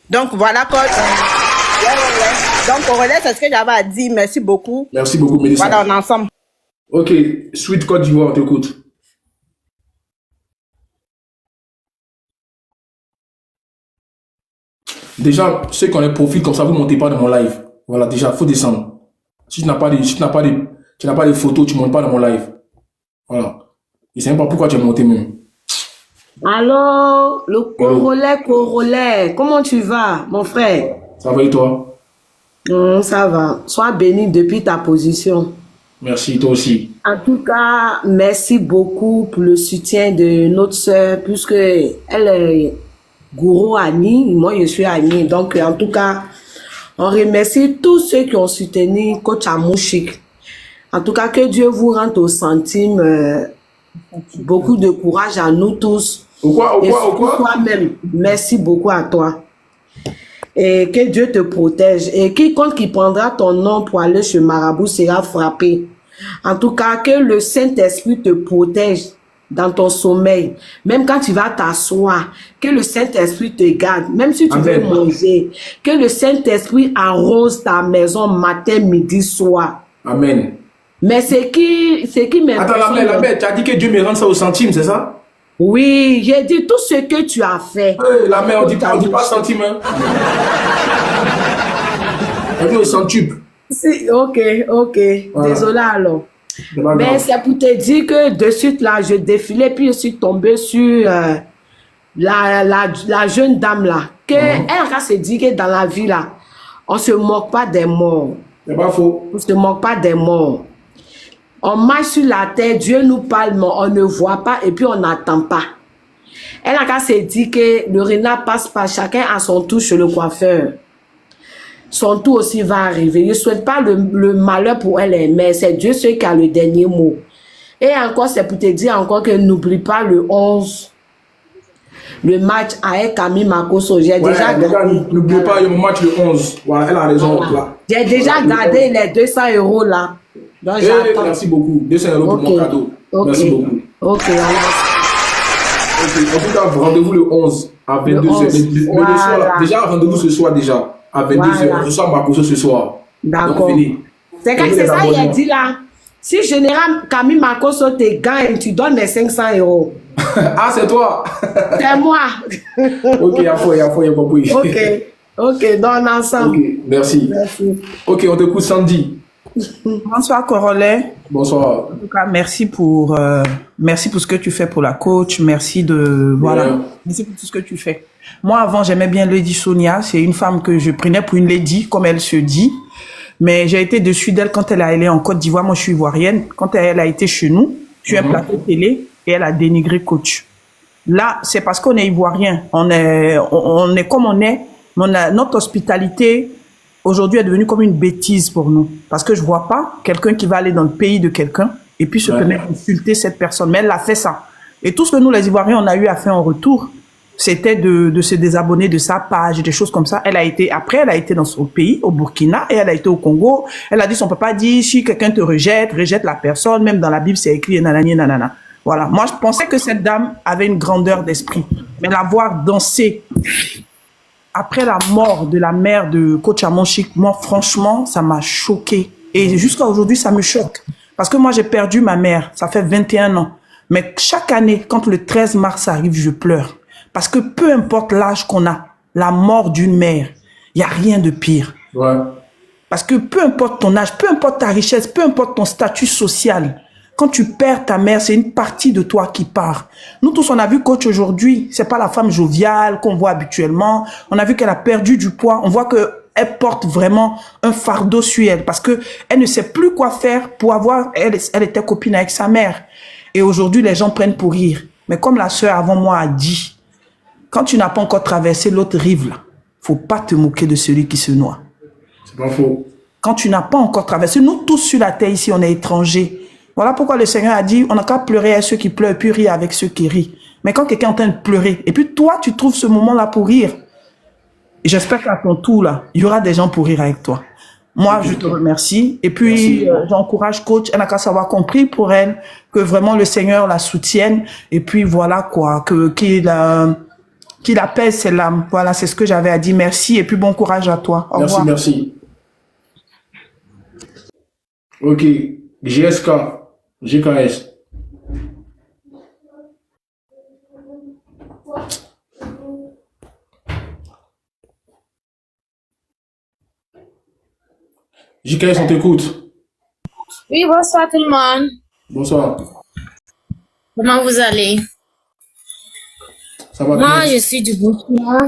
Donc, voilà, Coach. Donc, Aurélien, c'est ce que j'avais à dire. Merci beaucoup.
Merci beaucoup, Mélissa.
Voilà, on est ensemble.
Ok, Sweet Côte d'Ivoire, on t'écoute. Déjà, ceux qui ont les profils comme ça, vous ne montez pas dans mon live. Voilà, déjà, il faut descendre. Si tu n'as pas de photos, tu ne montes pas dans mon live. Voilà. Je ne sais même pas pourquoi tu es monté même.
Alors, le Corollaire, comment tu vas, mon frère?
Ça va et toi?
Ça va. Sois béni depuis ta position.
Merci, toi aussi.
En tout cas, merci beaucoup pour le soutien de notre sœur, puisque elle est gourou Annie, moi je suis Annie. Donc, en tout cas, on remercie tous ceux qui ont soutenu Coach Amon Chic. En tout cas, que Dieu vous rende au centime. Beaucoup de courage à nous tous.
Au quoi?
Toi-même, merci beaucoup à toi. Et que Dieu te protège. Et quiconque qui prendra ton nom pour aller chez Marabout sera frappé. En tout cas, que le Saint-Esprit te protège dans ton sommeil. Même quand tu vas t'asseoir, que le Saint-Esprit te garde. Même si tu veux manger, que le Saint-Esprit arrose ta maison matin, midi, soir.
Amen.
Mais c'est qui
Attends, la bête, tu as dit que Dieu me rende ça au centime, c'est ça?
Oui, j'ai dit tout ce que tu as fait.
Hey, la mère, on dit pas centime. Hein? On dit au centuple.
Ok. Voilà. Désolé alors. Mais c'est pour te dire que de suite là, je défilais, puis je suis tombée sur la jeune dame là. Elle a se dit que dans la vie là, on se moque pas des morts.
C'est pas faux.
On ne se moque pas des morts. On marche sur la terre, Dieu nous parle, mais on ne voit pas et puis on n'attend pas. Elle a qu'à se dire que le renard passe par chacun à son tour chez le coiffeur. Son tour aussi va arriver. Je ne souhaite pas le malheur pour elle, mais c'est Dieu seul qui a le dernier mot. Et encore, c'est pour te dire encore que n'oublie pas le 11, le match avec Camille Makoso. J'ai déjà gardé.
N'oubliez pas le match le 11. Voilà, elle a raison.
Voilà. J'ai déjà gardé les 200 € là. Donc, j'attends.
Merci beaucoup. 200 € pour mon cadeau. Merci beaucoup.
Ok,
En tout cas, rendez-vous le 11 à 22h.
Voilà.
Déjà, rendez-vous ce soir déjà. À 22h.
Voilà.
Je sors Makoso ce soir.
D'accord. C'est ça qu'il a dit là. Si Général Camille Makoso te gagne, tu donnes les 500 €.
Ah, c'est toi.
C'est moi.
Ok, il y a compris.
Ok, donne ensemble.
Ok, merci. Ok, on t'écoute Sandy.
Bonsoir Corolet.
Bonsoir.
En tout cas, merci pour ce que tu fais pour la coach. Merci merci pour tout ce que tu fais. Moi, avant, j'aimais bien Lady Sonia. C'est une femme que je prenais pour une lady, comme elle se dit. Mais j'ai été déçue d'elle quand elle est allée en Côte d'Ivoire. Moi, je suis ivoirienne. Quand elle a été chez nous, sur un plateau télé, et elle a dénigré coach. Là, c'est parce qu'on est ivoirien. On est comme on est. Notre hospitalité, aujourd'hui, est devenue comme une bêtise pour nous. Parce que je vois pas quelqu'un qui va aller dans le pays de quelqu'un et puis se permettre d'insulter cette personne. Mais elle a fait ça. Et tout ce que nous, les Ivoiriens, on a eu à faire en retour, c'était de se désabonner de sa page, des choses comme ça. Elle a été dans son pays, au Burkina, et elle a été au Congo. Elle a dit, on peut pas dire, si quelqu'un te rejette la personne. Même dans la Bible, c'est écrit, nanani, nanana. Voilà. Moi, je pensais que cette dame avait une grandeur d'esprit. Mais la voir danser après la mort de la mère de coach Amon Chic, moi, franchement, ça m'a choqué. Et jusqu'à aujourd'hui, ça me choque. Parce que moi, j'ai perdu ma mère. Ça fait 21 ans. Mais chaque année, quand le 13 mars arrive, je pleure. Parce que peu importe l'âge qu'on a, la mort d'une mère, il n'y a rien de pire.
Ouais.
Parce que peu importe ton âge, peu importe ta richesse, peu importe ton statut social, quand tu perds ta mère, c'est une partie de toi qui part. Nous tous, on a vu coach aujourd'hui, c'est pas la femme joviale qu'on voit habituellement. On a vu qu'elle a perdu du poids. On voit que elle porte vraiment un fardeau sur elle parce que elle ne sait plus quoi faire pour avoir. Elle était copine avec sa mère. Et aujourd'hui, les gens prennent pour rire. Mais comme la sœur avant moi a dit, quand tu n'as pas encore traversé l'autre rive là, faut pas te moquer de celui qui se noie.
C'est pas faux.
Quand tu n'as pas encore traversé, nous tous sur la terre ici, on est étrangers. Voilà pourquoi le Seigneur a dit, on n'a qu'à pleurer avec ceux qui pleurent, puis rire avec ceux qui rient. Mais quand quelqu'un est en train de pleurer, et puis toi, tu trouves ce moment-là pour rire, et j'espère qu'à ton tour, là, il y aura des gens pour rire avec toi. Moi, je te remercie. Et puis, j'encourage coach, elle n'a qu'à savoir compris pour elle, que vraiment le Seigneur la soutienne. Et puis, voilà quoi, qu'il apaise ses larmes. Voilà, c'est ce que j'avais à dire. Merci et puis bon courage à toi. Au revoir.
Merci. Ok. GKS. JKS, on t'écoute.
Oui, bonsoir tout le monde.
Bonsoir.
Comment vous allez?
Ça va
Moi,
bien.
je suis du Burkina.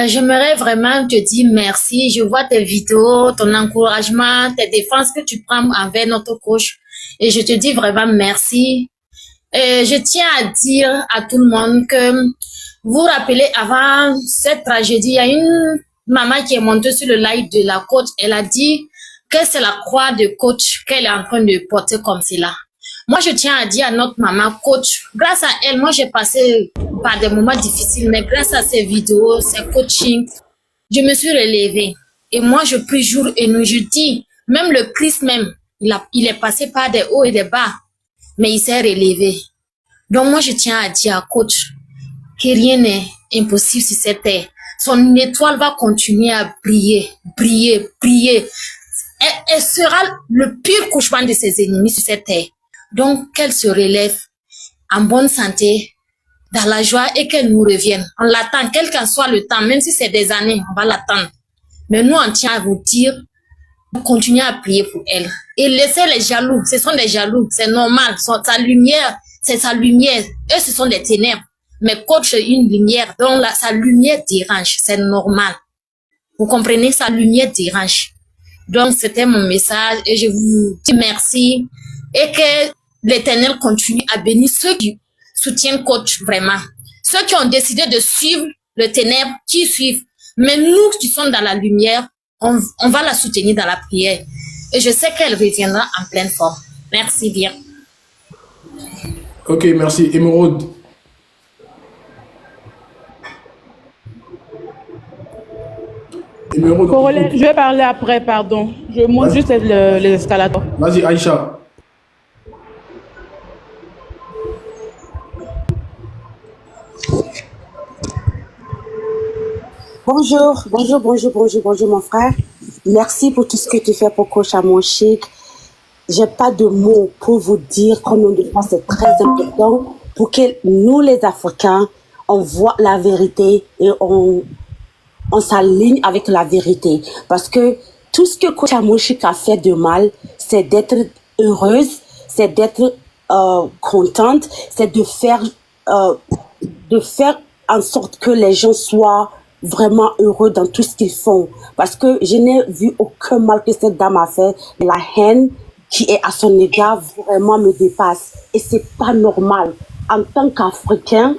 J'aimerais vraiment te dire merci. Je vois tes vidéos, ton encouragement, tes défenses que tu prends envers notre coach. Et je te dis vraiment merci. Et je tiens à dire à tout le monde que vous vous rappelez avant cette tragédie, il y a une maman qui est montée sur le live de la coach. Elle a dit que c'est la croix de coach qu'elle est en train de porter comme cela. Moi, je tiens à dire à notre maman coach, grâce à elle, moi, j'ai passé par des moments difficiles, mais grâce à ces vidéos, ces coachings, je me suis relevée. Et moi, je prie jour et nuit. Je dis, même le Christ même, il est passé par des hauts et des bas, mais il s'est relevé. Donc, moi, je tiens à dire à coach que rien n'est impossible sur cette terre. Son étoile va continuer à briller, briller, briller. Elle sera le pire cauchemar de ses ennemis sur cette terre. Donc, qu'elle se relève en bonne santé, dans la joie et qu'elle nous revienne. On l'attend, quel qu'en soit le temps, même si c'est des années, on va l'attendre. Mais nous, on tient à vous dire, continuez à prier pour elle. Et laissez les jaloux, ce sont des jaloux, c'est normal. Sa lumière, c'est sa lumière. Eux, ce sont des ténèbres. Mais coach, une lumière, donc sa lumière dérange, c'est normal. Vous comprenez, sa lumière dérange.
Donc, c'était mon message et je vous dis merci et que l'Éternel continue à bénir ceux qui soutiennent coach vraiment. Ceux qui ont décidé de suivre le ténèbre, qui suivent. Mais nous qui sommes dans la lumière, on va la soutenir dans la prière. Et je sais qu'elle reviendra en pleine forme. Merci bien.
Ok, merci. Émeraude.
Corollaire, je vais parler après, pardon. Je monte juste les escalators.
Vas-y, Aïcha.
Bonjour, bonjour mon frère. Merci pour tout ce que tu fais pour Coach Amon Chic. J'ai pas de mots pour vous dire combien de fois c'est très important pour que nous les Africains, on voit la vérité et on s'aligne avec la vérité. Parce que tout ce que Coach Amon Chic a fait de mal, c'est d'être heureuse, c'est d'être contente, c'est de faire en sorte que les gens soient vraiment heureux dans tout ce qu'ils font. Parce que je n'ai vu aucun mal que cette dame a fait. La haine qui est à son égard vraiment me dépasse. Et c'est pas normal. En tant qu'Africain,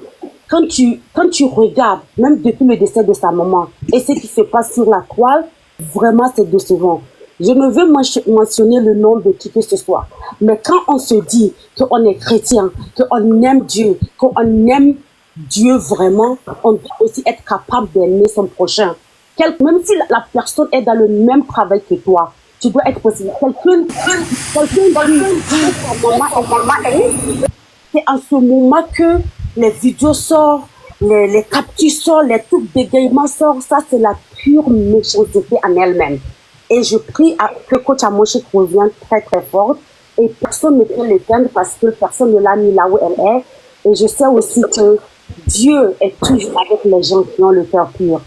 quand tu regardes, même depuis le décès de sa maman, et ce qui se passe sur la toile, vraiment c'est décevant. Je ne veux mentionner le nom de qui que ce soit. Mais quand on se dit qu'on est chrétien, qu'on aime Dieu, qu'on aime Dieu vraiment, on doit aussi être capable d'aimer son prochain. Même si la personne est dans le même travail que toi, tu dois être possible. C'est en ce moment que les vidéos sortent, les captures sortent, les trucs d'égaiement sortent. Ça, c'est la pure méchanceté en elle-même. Et je prie que Coach Amon Chic revienne très très forte. Et personne ne peut l'éteindre parce que personne ne l'a mis là où elle est. Et je sais aussi que Dieu est toujours avec les gens qui ont le cœur pur.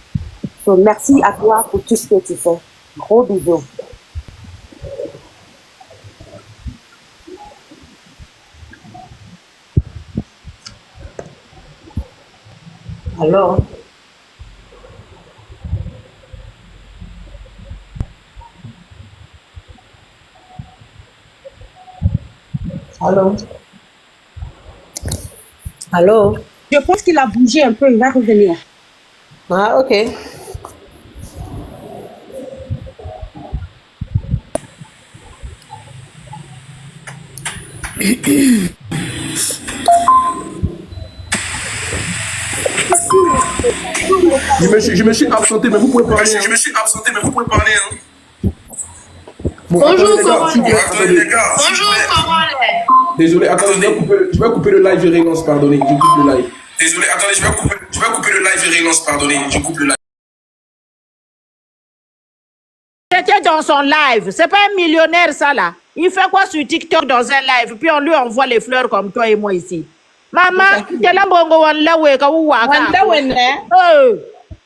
Donc, merci à toi pour tout ce que tu fais. Gros bisous.
Alors, allô? Allô?
Je pense qu'il a bougé un peu, il va revenir.
Ah, ok.
Je me suis absenté, mais vous pouvez parler. Bon,
Bonjour,
attendez, les gars.
Bonjour, Corollaire.
Désolé, attendez, je vais couper le live, je relance, pardonnez. Je coupe le live.
Désolé, attendez, je vais couper le live, je relance, pardonnez. Je coupe le live.
J'étais dans son live. C'est pas un millionnaire, ça, là. Il fait quoi sur TikTok dans un live? Puis on lui envoie les fleurs comme toi et moi ici. Maman, t'es là, bongo, wanda, weka, waka.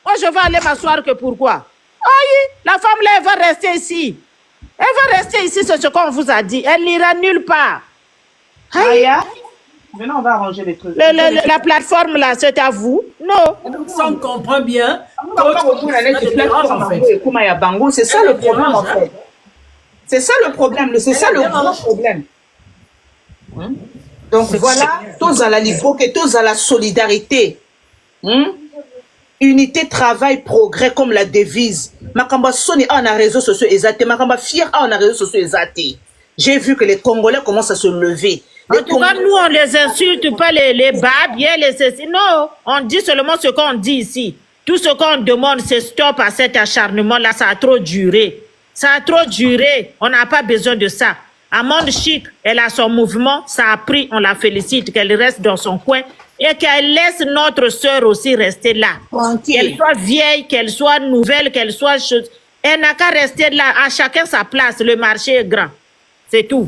Moi, je vais aller m'asseoir que pourquoi? Aïe, la femme là, elle va rester ici. Elle va rester ici, c'est ce qu'on vous a dit. Elle n'ira nulle part. Aïe.
Maintenant, on va arranger les trucs.
La plateforme là, c'est à vous? Non.
Ça, on comprend bien.
C'est ça le problème, en fait. C'est ça le problème, c'est ça le gros problème. Donc voilà, tous à la lipoque, tous à la solidarité. Unité, travail, progrès comme la devise. Makamba Soni a un réseau social exaté. Makamba Fier a un réseau social exaté. J'ai vu que les Congolais commencent à se lever.
En tout cas, nous, on les insulte pas, les bas, bien, les ceci. Non, on dit seulement ce qu'on dit ici. Tout ce qu'on demande, c'est stop à cet acharnement-là. Ça a trop duré. Ça a trop duré. On n'a pas besoin de ça. Amon Chic, elle a son mouvement. Ça a pris, on la félicite, qu'elle reste dans son coin. Et qu'elle laisse notre sœur aussi rester là. Qu'elle soit vieille, qu'elle soit nouvelle, qu'elle soit chose. Elle n'a qu'à rester là. À chacun sa place. Le marché est grand. C'est tout.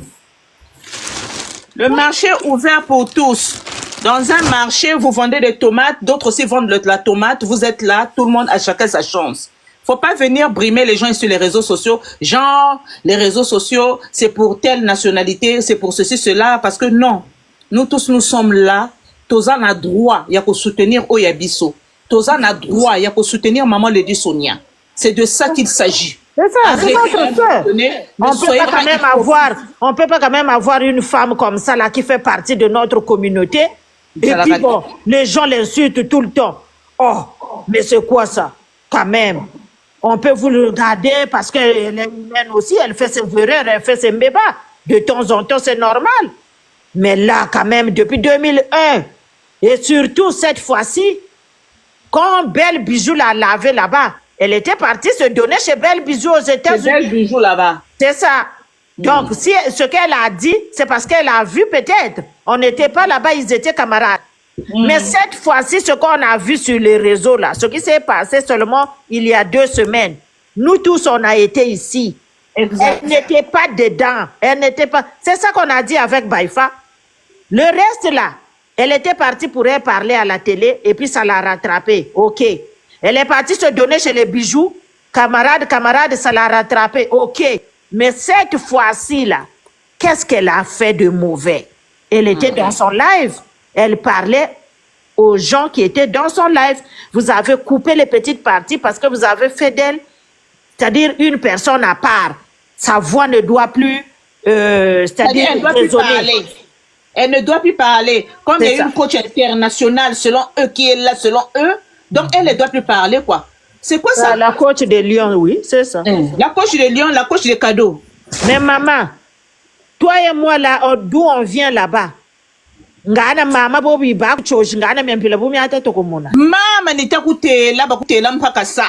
Le marché est ouvert pour tous. Dans un marché, vous vendez des tomates, d'autres aussi vendent la tomate. Vous êtes là, tout le monde a chacun sa chance. Faut pas venir brimer les gens sur les réseaux sociaux. Genre, les réseaux sociaux, c'est pour telle nationalité, c'est pour ceci, cela. Parce que non, nous tous, nous sommes là. Tozan a droit, il y a qu'à soutenir Oyabiso. Tozan a droit, il y a qu'à soutenir Maman Lady Sonia. C'est de ça qu'il s'agit.
C'est ça, c'est notre soeur. On peut pas quand même avoir une femme comme ça là qui fait partie de notre communauté. Et puis bon, les gens l'insultent tout le temps. Oh, mais c'est quoi ça? Quand même. On peut vous le regarder parce qu'elle est humaine aussi, elle fait ses erreurs, elle fait ses mbébas. De temps en temps, c'est normal. Mais là, quand même, depuis 2001, et surtout cette fois-ci, quand Belle Bijou l'a lavé là-bas, elle était partie se donner chez Belle Bijou aux États-Unis.
Belle Bijou là-bas.
C'est ça. Donc, si ce qu'elle a dit, c'est parce qu'elle a vu peut-être. On n'était pas là-bas, ils étaient camarades. Mais cette fois-ci, ce qu'on a vu sur les réseaux, là, ce qui s'est passé seulement il y a 2 semaines, nous tous, on a été ici. Exact. Elle n'était pas dedans. Elle n'était pas... C'est ça qu'on a dit avec Baïfa. Le reste, là, elle était partie pour elle parler à la télé et puis ça l'a rattrapée. OK. Elle est partie se donner chez les bijoux. Camarade, ça l'a rattrapée. OK. Mais cette fois-ci, là, qu'est-ce qu'elle a fait de mauvais? Elle était dans son live. Elle parlait aux gens qui étaient dans son live. Vous avez coupé les petites parties parce que vous avez fait d'elle, c'est-à-dire une personne à part. Sa voix ne doit plus, c'est-à-dire
elle ne doit plus parler. Elle ne doit plus parler. Comme il y a une coach internationale, selon eux, qui est là, selon eux, donc elle ne doit plus parler, quoi. C'est quoi ça?
La coach de Lyon, oui, c'est ça.
La coach de Lyon, la coach des cadeaux.
Mais maman, toi et moi, là, d'où on vient là-bas? Ngana mama bobi ba kuchoshi ngana miampila bumi hata tokomona.
Mama nitakutela bakutela mpaka sa.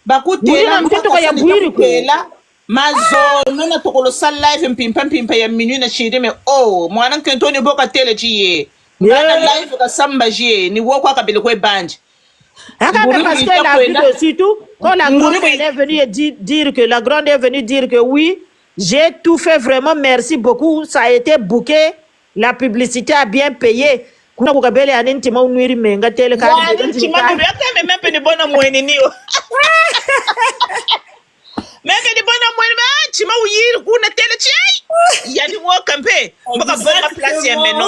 Bakutela
mpaka ya bwiri
kutela. Mazo nona tokolo sa live mpimpa ya minui na shiri me mwana nkentoni boka tele chiye. Ngana live ka samba jiye ni woko akabele kwe banje.
Parce qu'elle a vu aussi tout. Quand la grande est venue dire que la grande est venue dire que oui, j'ai tout fait vraiment, merci beaucoup, ça a été booké. La publicité a bien payé. Kuna kukabele anintima unwiri menga tele kadi.
Ya anintima nubiyata mempe ni bona mweni niyo. Mempe ni bona mweni tima uyiri kuna tele chai. Yani wakampe. Mbaka bona place ya meno.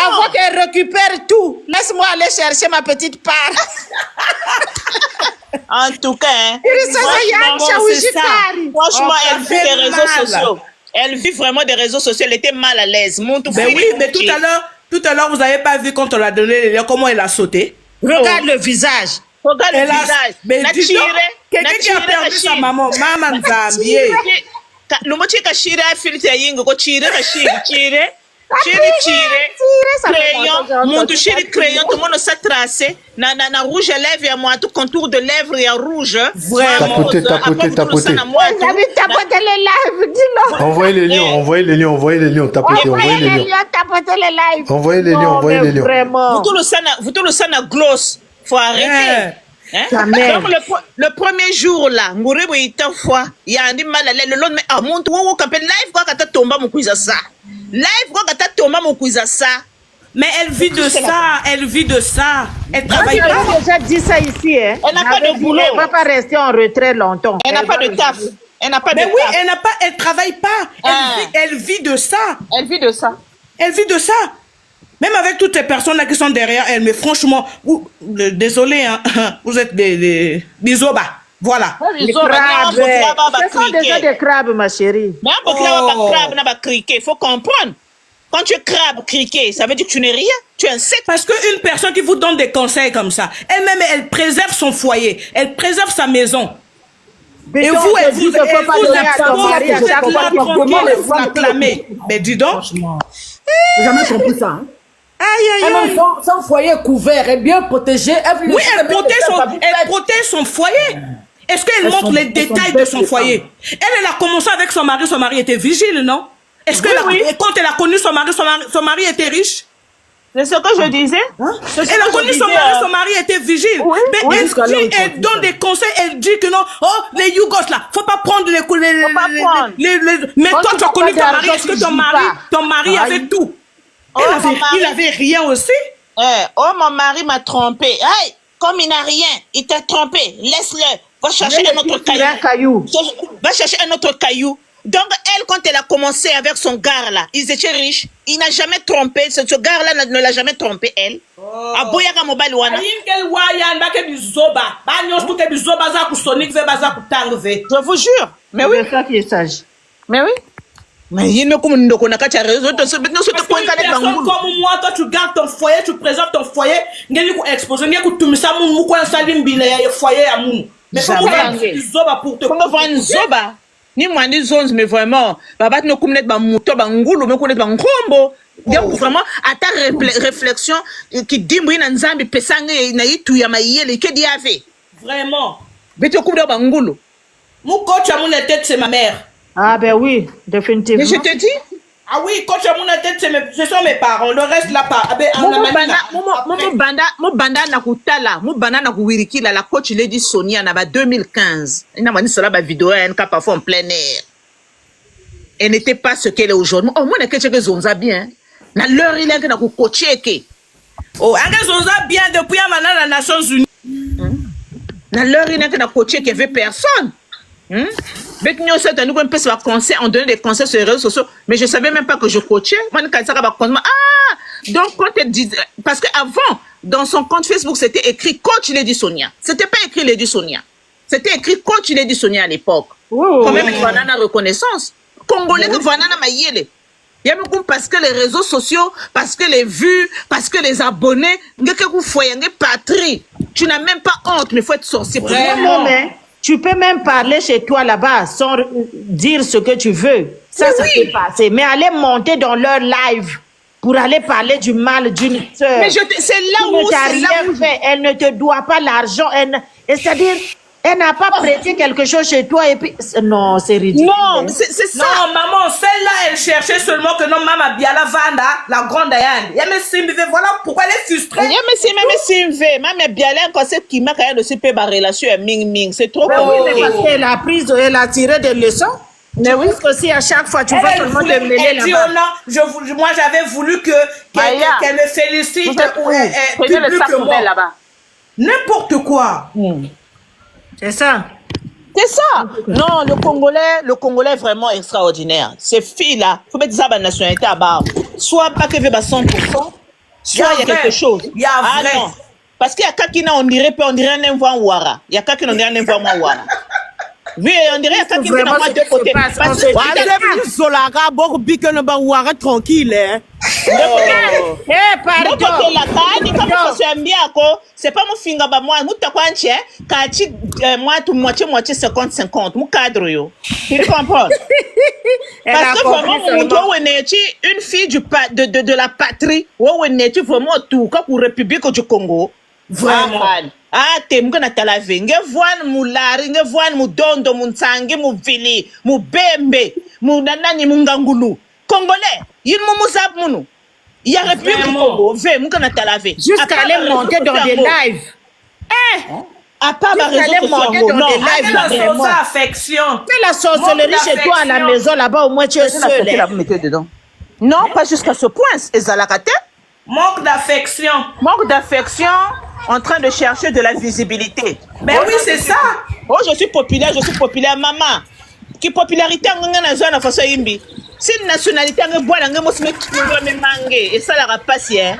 Avant qu'elle récupère tout, laisse-moi aller chercher ma petite part.
En tout cas,
franchement,
elle vit des réseaux sociaux. Elle vit vraiment des réseaux sociaux. Elle était mal à l'aise.
Mais oui, mais tout à l'heure, vous n'avez pas vu quand on l'a donné les liens, comment elle a sauté.
Regarde le visage.
Regarde le visage.
Mais quelqu'un qui a perdu sa maman, maman Zambie.
Le mot ka chire a filtre yingo ko chire ka chire. Crayon, mon toucher le crayon, tout le monde s'est tracé. Na rouge à lèvres, il y a moi tout contour de lèvres, il y a rouge.
Tapoter.
Tapoter les lives, dis-le.
Envoyez les liens, tapoter, envoyez les liens.
Tapoter les lives.
Envoyez les liens.
Vraiment.
Vous tout le sang à gloss. Faut arrêter. Donc le premier jour là, Mouribo était fois, il y a un mal à l'aise. Le lendemain, mon tour, quand live, quoi, quand tu tombes, mon quiz à ça. Live, quoi, quand tu tombes, mon quiz à ça.
Mais elle vit de ça, Elle travaille pas.
Elle a déjà dit ça ici, hein.
Elle n'a pas de boulot.
Elle ne va pas rester en retrait longtemps.
Elle n'a pas de taf.
Mais oui, elle travaille pas. Elle vit de ça.
Elle vit de ça.
Même avec toutes les personnes là qui sont derrière elle, mais franchement, désolé, hein, vous êtes des bisoba. Voilà.
Les crabes. Ce sont déjà des crabes, ma chérie.
Mais il faut comprendre. Quand tu es crabe, criquet, ça veut dire que tu n'es rien. Tu es un sec.
Parce qu'une personne qui vous donne des conseils comme ça, elle-même, elle préserve son foyer, elle préserve sa maison. Et vous, elle vous acclamez. Mais dis donc.
J'ai jamais compris ça. Hein?
Aïe.
Son foyer couvert et bien protégé.
Oui, elle protège son foyer. Est-ce qu'elle montre les détails de son foyer? Elle a commencé avec son mari était vigile, non? Est-ce que quand elle a connu son mari était riche?
C'est ce que je disais.
Elle a connu son mari était vigile. Mais elle donne des conseils, elle dit que non, les Yougos là, faut pas prendre les mais toi tu as connu ton mari, est-ce que ton mari avait tout? Il avait rien aussi.
Mon mari m'a trompé. Hey, comme il n'a rien, il t'a trompé. Laisse-le. Va chercher un autre caillou. Va chercher un autre caillou.
Donc, elle, quand elle a commencé avec son gars là, ils étaient riches. Il n'a jamais trompé. Ce gars-là ne l'a jamais trompé, elle. Aboyaka mobile wana. Je vous jure. Mais oui.
C'est ça qui est sage.
Mais oui. Mais il y a comme nous connaissons qu'à réseau.
Personne comme moi, toi tu gardes ton foyer, tu présentes ton foyer. Ngeli ku exposer, ngeli ku tumisa mu mu kwa salim bile ya foyer ya mu. Mais comment zoba pour te.
Comment vendre zoba? Ni moi ni zones mais vraiment. Baba no comme net ba muto ba ngulu, mais connaître ba ngombo. Donc vraiment à ta réflexion qui dit moi na nzambi pesange na yitu ya mayele que dit avait.
Vraiment.
Beto comme ba ngulu.
Mon coach à mon tête c'est ma mère.
Ah ben oui, définitivement.
Mais je te dis.
Ah oui, coach à mon tête ce sont mes parents. Le reste là pas.
Mon banda na kutala, mon banda na kuwiriki la coach Lady Sonia na ba 2015. Il n'a pas dit cela ba vidéo elle n'a pas fait en plein air. Elle n'était pas ce qu'elle est aujourd'hui. Oh moi na quelque zonza bien. Na l'heure il est que na ku coacher ke.
Oh, elle zonza bien depuis maintenant la Nations Unies.
Na l'heure il est que na coacher qu'il y avait personne. Mais nous sommes un peu sur conseil, on donnait des conseils sur les réseaux sociaux, mais je savais même pas que je coachais. Moi, donc quand elle dit, parce qu'avant, dans son compte Facebook, c'était écrit coach Lady Sonia. C'était pas écrit Lady Sonia. C'était écrit coach Lady Sonia à l'époque. Quand même, voilà la reconnaissance. Congolais, voilà la maïele. Il y a beaucoup parce que les réseaux sociaux, parce que les vues, parce que les abonnés, patrie. Tu n'as même pas honte, mais il faut être sorcier pour
Vraiment. Tu peux même parler chez toi là-bas sans dire ce que tu veux. Ça s'est passé. Mais aller monter dans leur live pour aller parler du mal d'une sœur.
Mais c'est là où
fait. Elle ne te doit pas l'argent. C'est-à-dire, elle n'a pas prêté quelque chose chez toi et puis... Non, c'est ridicule.
Non, c'est ça.
Non, maman, celle-là, elle cherchait seulement que non, maman Biala Vanda, la grande Diane. Voilà pourquoi elle est frustrée.
Maman Biala, quand c'est qui m'a quand même aussi fait ma relation à Ming Ming. C'est trop
compliqué. Parce qu'elle a pris, elle a tiré des leçons. Mais oui, parce qu'aussi à chaque fois, tu vois seulement te mêler là-bas.
Moi, j'avais voulu qu'elle me félicite publiquement. N'importe quoi.
C'est ça.
C'est ça. Non, le Congolais est vraiment extraordinaire. Ces filles-là, il faut mettre ça à la nationalité à bas. Soit pas que 100%, soit il y a quelque chose.
Il y a vrai.
Non. Parce qu'il y a quelqu'un on dirait un voix Ouara. Il y a quelqu'un on dirait un voix Ouara. Oui, on dirait qu'il y a quelqu'un qui est de côté. Parce que
Zolaga, beaucoup pique le Ouara tranquille, hein.
Pardon.
C'est pas mon finger, moi, moi, tout moitié 50-50, mon cadre, yo. Tu comprends? Parce que vraiment, une fille de la patrie, vraiment tout, comme pour République du Congo.
Vraiment.
Ah, t'es m'gana talavé. Ngevoine moulari, ngevoine moudondo, moutsangi, mouvili, moubembe, mounanani, moungangulu. Congolais, il moumouzab mounou. Il y a République du Congo, m'gana talavé.
Jusqu'à aller monter dans des lives.
À part ma réseau social,
non. La
affection.
Fais la sorcellerie chez toi à la maison, là-bas, au moins tu es seul.
Non, pas jusqu'à ce point. Ezalakate.
Manque d'affection.
Manque d'affection, en train de chercher de la visibilité.
Mais oui, c'est ça.
Oh, je suis populaire, maman. Qui popularité en zone façon imbi. C'est une nationalité en bois, et ça la passe, hein.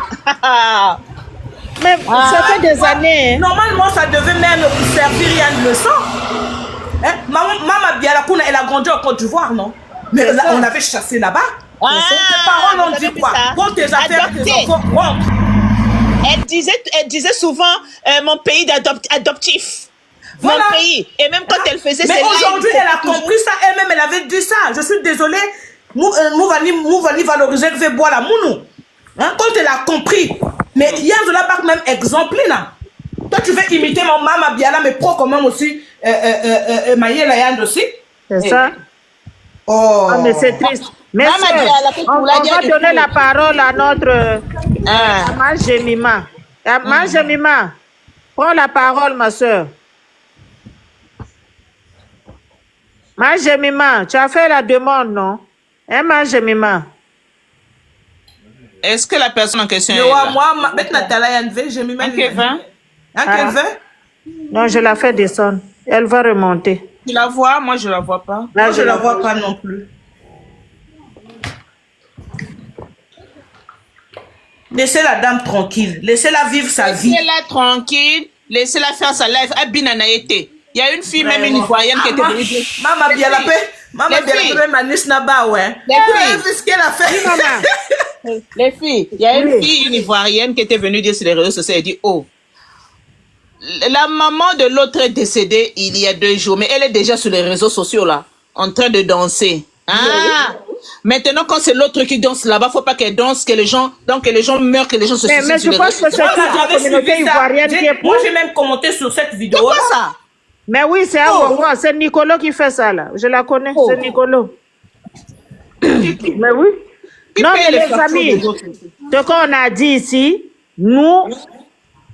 Mais ça fait des années.
Normalement, ça devait même servir une leçon. Hein? Maman Biala Kouna, elle a grandi en Côte d'Ivoire, non? Mais là, on avait chassé là-bas. Tes parents ont dit quoi? Quand tes affaires, tes enfants rentrent.
Elle disait souvent mon pays adoptif. Voilà. Mon pays. Et même quand elle faisait ses
lives. Mais aujourd'hui, elle a compris ça. Elle-même, elle avait dit ça. Je suis désolée. Mouvani valoriser que boire la mounou. Quand elle a compris. Mais il y a de la part même exemplaire là. Toi, tu veux imiter mon maman Biala, mais pro quand même aussi. Maïela Yand aussi.
C'est ça.
Oh.
Ah, mais c'est triste. Mais on va donner la parole à notre Maman Jemima. Maman Jemima, prends la parole, ma soeur. Maman Jemima, tu as fait la demande, non? Hein, Maman Jemima?
Est-ce que la personne en question est
là? Moi, Jemima.
Un Kevin?
Non, je la fais descendre. Elle va remonter.
Tu la vois? Moi, je la vois pas.
Moi, je la vois pas non plus. Laissez la dame tranquille. Laissez-la vivre sa vie.
Laissez-la tranquille. Laissez-la faire sa life. Il y a une fille, même une Ivoirienne, qui était venue dire...
Maman, bien la paix. Maman, bien la paix, Manis Naba, ouais.
Les filles.
C'est ce qu'elle a fait.
Oui, maman. Les filles, il y a une fille, une Ivoirienne, qui était venue dire sur les réseaux sociaux, elle dit, oh, la maman de l'autre est décédée il y a 2 jours, mais elle est déjà sur les réseaux sociaux, là, en train de danser. Ah! Maintenant, quand c'est l'autre qui danse là-bas, faut pas qu'elle danse, que les gens meurent, que les gens se suicident.
Mais je pense que c'est la communauté ivoirienne qui est...
Moi, j'ai même commenté sur cette vidéo.
C'est quoi ça?
Mais oui, c'est c'est Nicolo qui fait ça, là. Je la connais, c'est Nicolo. Mais oui. Non, mais les amis, ce qu'on a dit ici, nous,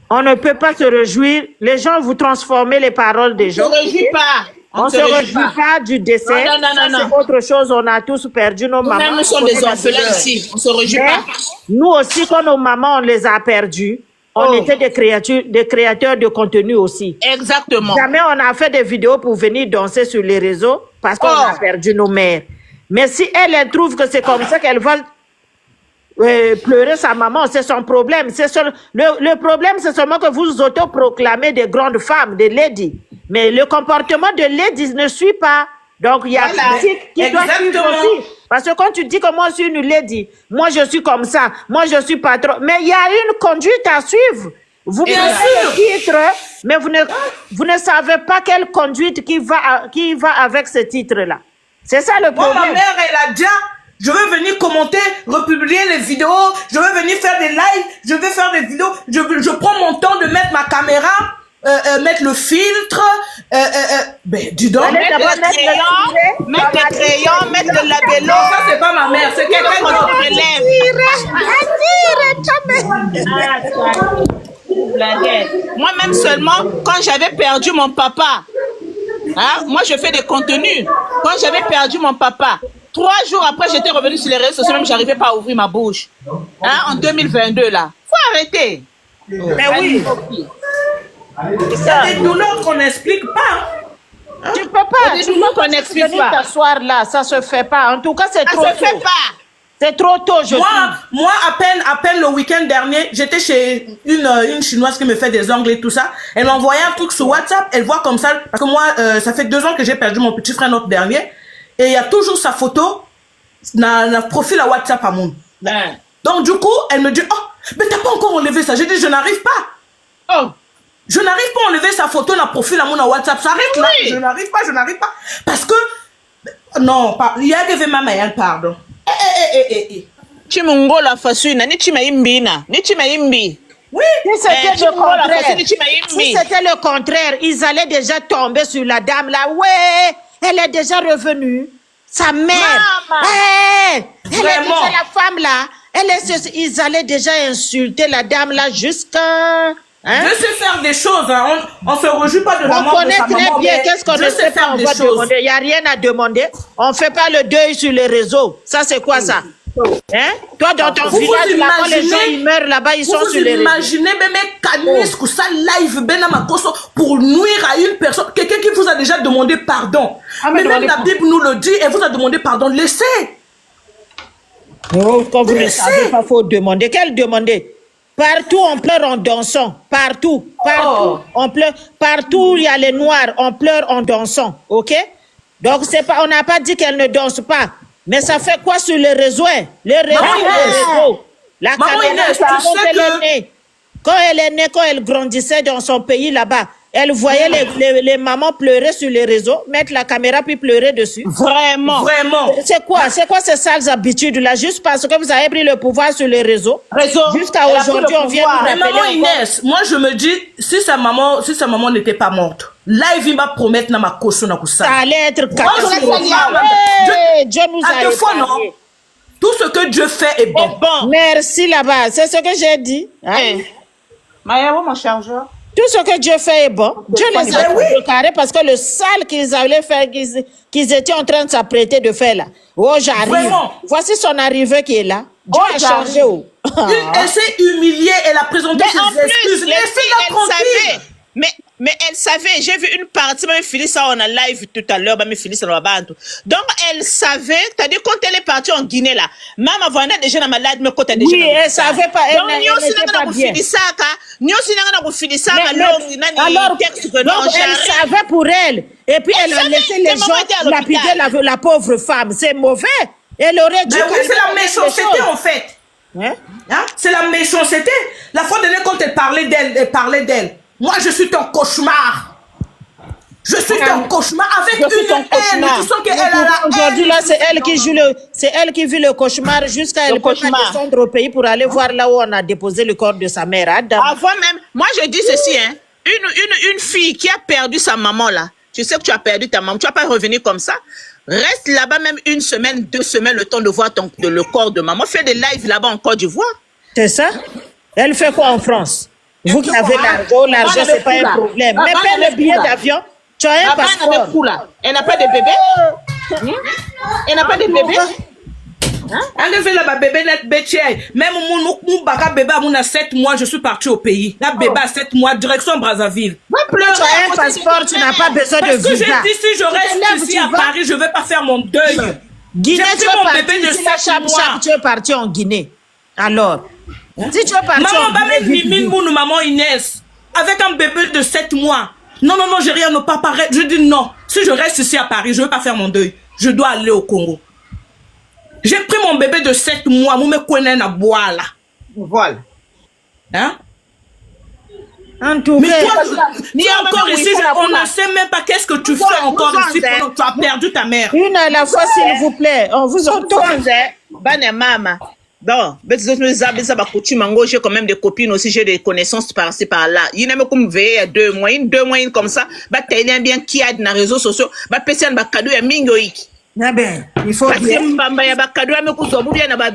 on ne peut pas se réjouir. Les gens, vous transformez les paroles des gens.
On ne se réjouit pas.
On ne se réjouit pas du décès.
Non.
C'est autre chose. On a tous perdu nos mamans.
Nous-mêmes, nous sommes des orphelins ici. On ne se réjouit pas.
Nous aussi, quand nos mamans, on les a perdus, on était des créateurs de contenu aussi.
Exactement.
Jamais on a fait des vidéos pour venir danser sur les réseaux parce qu'on a perdu nos mères. Mais si elle trouve que c'est comme ça qu'elle va pleurer sa maman, c'est son problème. Le problème, c'est seulement que vous autoproclamez des grandes femmes, des ladies. Mais le comportement de ladies ne suit pas. Donc, il y a critique qui doit suivre aussi. Parce que quand tu dis que moi, je suis une lady, moi, je suis comme ça, moi, je suis patron. Mais il y a une conduite à suivre. Vous mettez le titre, mais vous ne savez pas quelle conduite qui va avec ce titre-là. C'est ça le problème.
Moi, ma mère, elle a déjà... Je veux venir commenter, republier les vidéos, je veux venir faire des lives, je veux faire des vidéos, je prends mon temps de mettre ma caméra, mettre le filtre, ben dis donc.
Mettre le crayon, mettre le labello.
Ça, c'est pas ma mère, c'est quelqu'un
d'autre. Moi-même seulement, quand j'avais perdu mon papa, hein, moi je fais des contenus. Quand j'avais perdu mon papa, 3 jours après, j'étais revenue sur les réseaux sociaux, même j'arrivais pas à ouvrir ma bouche. Hein, en 2022, là. Faut arrêter.
Mais oui.
Il y a des douleurs qu'on n'explique pas.
Tu peux pas.
Des douleurs qu'on n'explique pas.
T'asseoir là, ça se fait pas. En tout cas, c'est trop tôt.
Ça se fait pas.
C'est trop tôt, je
Moi, à peine le week-end dernier, j'étais chez une chinoise qui me fait des ongles et tout ça. Elle m'a envoyé un truc sur WhatsApp. Elle voit comme ça, parce que moi, ça fait 2 ans que j'ai perdu mon petit frère, notre dernier. Et il y a toujours sa photo dans le profil à WhatsApp à mon. Donc, du coup, elle me dit, oh, mais t'as pas encore enlevé ça. J'ai dit, je n'arrive pas.
Oh.
Je n'arrive pas à enlever sa photo dans le profil à mon WhatsApp. Ça arrête là. Je n'arrive pas. Parce que, non, il y a des mamans, pardon.
Chimungo la fasuna, ni chimayimbina, ni chimayimbi.
Oui, si c'était le contraire, ils allaient déjà tomber sur la dame là. Ouais, elle est déjà revenue. Sa mère. Elle est déjà la femme là. Ils allaient déjà insulter la dame là jusqu'à...
Hein? Je sais faire des choses, hein. On se réjouit pas de la mort de sa maman.
On connaît très bien qu'est-ce qu'on ne sait pas, on va demander. Il n'y a rien à demander. On fait pas le deuil sur les réseaux. Ça, c'est quoi ça? Hein? Toi, dans ton village, là, quand les gens ils meurent là-bas, ils sont sur les réseaux.
Vous imaginez, même Canis, que ça live, pour nuire à une personne, quelqu'un qui vous a déjà demandé pardon. Mais même la Bible nous le dit, elle vous a demandé pardon. Laissez.
Oh, quand vous ne savez pas, il faut demander. Quel demander? Partout, on pleure en dansant. Partout. On pleure. Partout, il y a les noirs. On pleure en dansant. OK? Donc, on n'a pas dit qu'elle ne danse pas. Mais ça fait quoi sur les réseaux? Les réseaux. La caméra, quand elle est née, quand elle grandissait dans son pays là-bas, elle voyait les mamans pleurer sur les réseaux, mettre la caméra puis pleurer dessus.
Vraiment.
C'est quoi ces sales habitudes-là? Juste parce que vous avez pris le pouvoir sur les réseaux. Jusqu'à aujourd'hui, on vient nous rappeler.
Maman Inès, moi je me dis, si sa maman n'était pas morte, là il va promettre dans ma caution na ça.
Ça allait être catastrophique. Dieu nous a épargnés.
Tout ce que Dieu fait est bon.
Merci là-bas. C'est ce que j'ai dit.
Maya, où mon chargeur?
Tout ce que Dieu fait est bon. Dieu les a carrés parce que le sale qu'ils allaient faire, qu'ils étaient en train de s'apprêter de faire là. Oh, j'arrive. Voici son arrivée qui est là. Dieu a changé.
Elle s'est humiliée, elle a présenté ses excuses.
Les filles, elles savaient. mais elle savait, j'ai vu une partie, même Phyllis, on a live tout à l'heure, même Phyllis, on va bantu. Donc, elle savait, c'est-à-dire quand elle est partie en Guinée, là, maman, voilà déjà dans malade, mais quand elle déjà.
Oui, elle savait pas, elle n'était pas bien. Alors, donc elle savait pour elle, et puis elle a laissé les gens lapider la pauvre femme, c'est mauvais. Elle aurait dû...
Oui, c'est la méchanceté, en fait. Hein? C'est la méchanceté. La fois dernière, quand elle parlait d'elle, moi, je suis ton cauchemar. Je suis ton cauchemar avec une haine. Tu sens qu'elle a la haine.
Aujourd'hui, là, c'est elle qui vit le cauchemar jusqu'à elle peut pas descendre au pays pour aller voir là où on a déposé le corps de sa mère. Adam.
Avant même, moi, je dis ceci, hein. Une fille qui a perdu sa maman, là, tu sais que tu as perdu ta maman, tu vas pas revenir comme ça. Reste là-bas même 1 semaine, 2 semaines, le temps de voir le corps de maman. Fais des lives là-bas en Côte d'Ivoire.
C'est ça? Elle fait quoi en France? Vous qui avez l'argent, c'est pas un problème. Mais paie le billet d'avion, tu as un passeport.
Elle n'a pas de bébé? Elle n'a pas de bébé?
Enlevez là, bébé net bêtier. Même mon baka bébé a 7 mois, je suis parti au pays. La bébé a 7 mois, direction Brazzaville.
Tu as un passeport, tu n'as pas besoin de visa.
Parce que j'ai dit, si je reste ici à Paris, je ne vais pas faire mon deuil.
Guinée, tu es mon bébé de 7 mois. Tu es parti en Guinée. Alors, si tu es parti en Guinée.
Maman Inès, avec un bébé de 7 mois. Non, j'ai rien, ne pas paraître. Je dis non. Si je reste ici à Paris, je ne vais pas faire mon deuil. Je dois aller au Congo. J'ai pris mon bébé de 7 mois, moi me connais na bois là.
Voilà.
Hein?
En tout
mais
cas,
toi, encore ici, on ne sait même pas qu'est-ce que tu fais encore ici pendant que tu as perdu ta mère.
Une à la fois, s'il vous plaît. On vous entend.
Bonne maman. Bon, j'ai quand même des copines aussi, j'ai des connaissances par-ci par-là. Il y a même comme veillé à 2 mois, 2 mois comme ça, bah t'es bien qui a dans les réseaux sociaux, bah personne bah cadeau ya mingoïki.
Ah ben, il faut bien.
Mbamba ya ba cadeau ya me kuzo bien na ba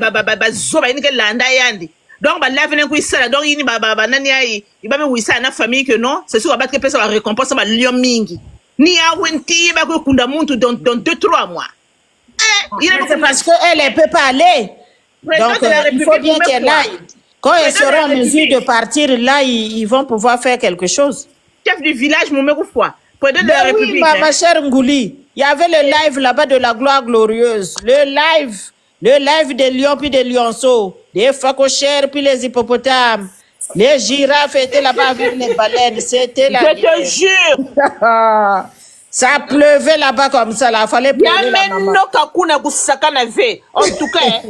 zoba ni que landa yandi. Donc bah là venez ça donc il ba nani ai, il va me wisa na famille que non, c'est sûr ba que personne va récompense ba lion mingi. Ni a wenti ba ko kunda muntu dans 2-3 mois.
C'est parce qu'elle ne peut pas aller. Donc, il faut bien qu'elle aille. Quand elle sera en mesure de partir, là, ils vont pouvoir faire quelque chose.
Chef du village, mon mère, fois.
Oui, ma chère Ngouli, il y avait le live là-bas de la gloire glorieuse. Le live des lions puis des lionceaux, des phacochères puis les hippopotames. Les girafes étaient là-bas avec les baleines. C'était la...
Je te jure.
Ça pleuvait là-bas comme ça, là. Fallait pleurer la maman.
En tout cas.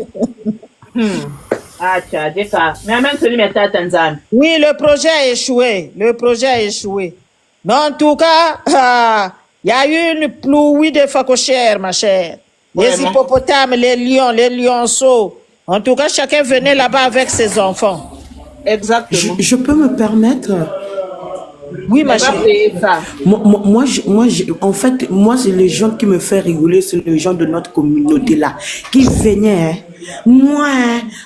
Ah, tiens, ça. Mais même celui de Tanzanie.
Oui, le projet a échoué. Mais en tout cas, il y a eu une pluie de phacochères, ma chère. Les hippopotames, les lions, les lionceaux. En tout cas, chacun venait là-bas avec ses enfants.
Exactement.
Je peux me permettre...
Oui, ma chérie.
En fait, moi, c'est les gens qui me font rigoler, c'est les gens de notre communauté là, qui venaient. Moi,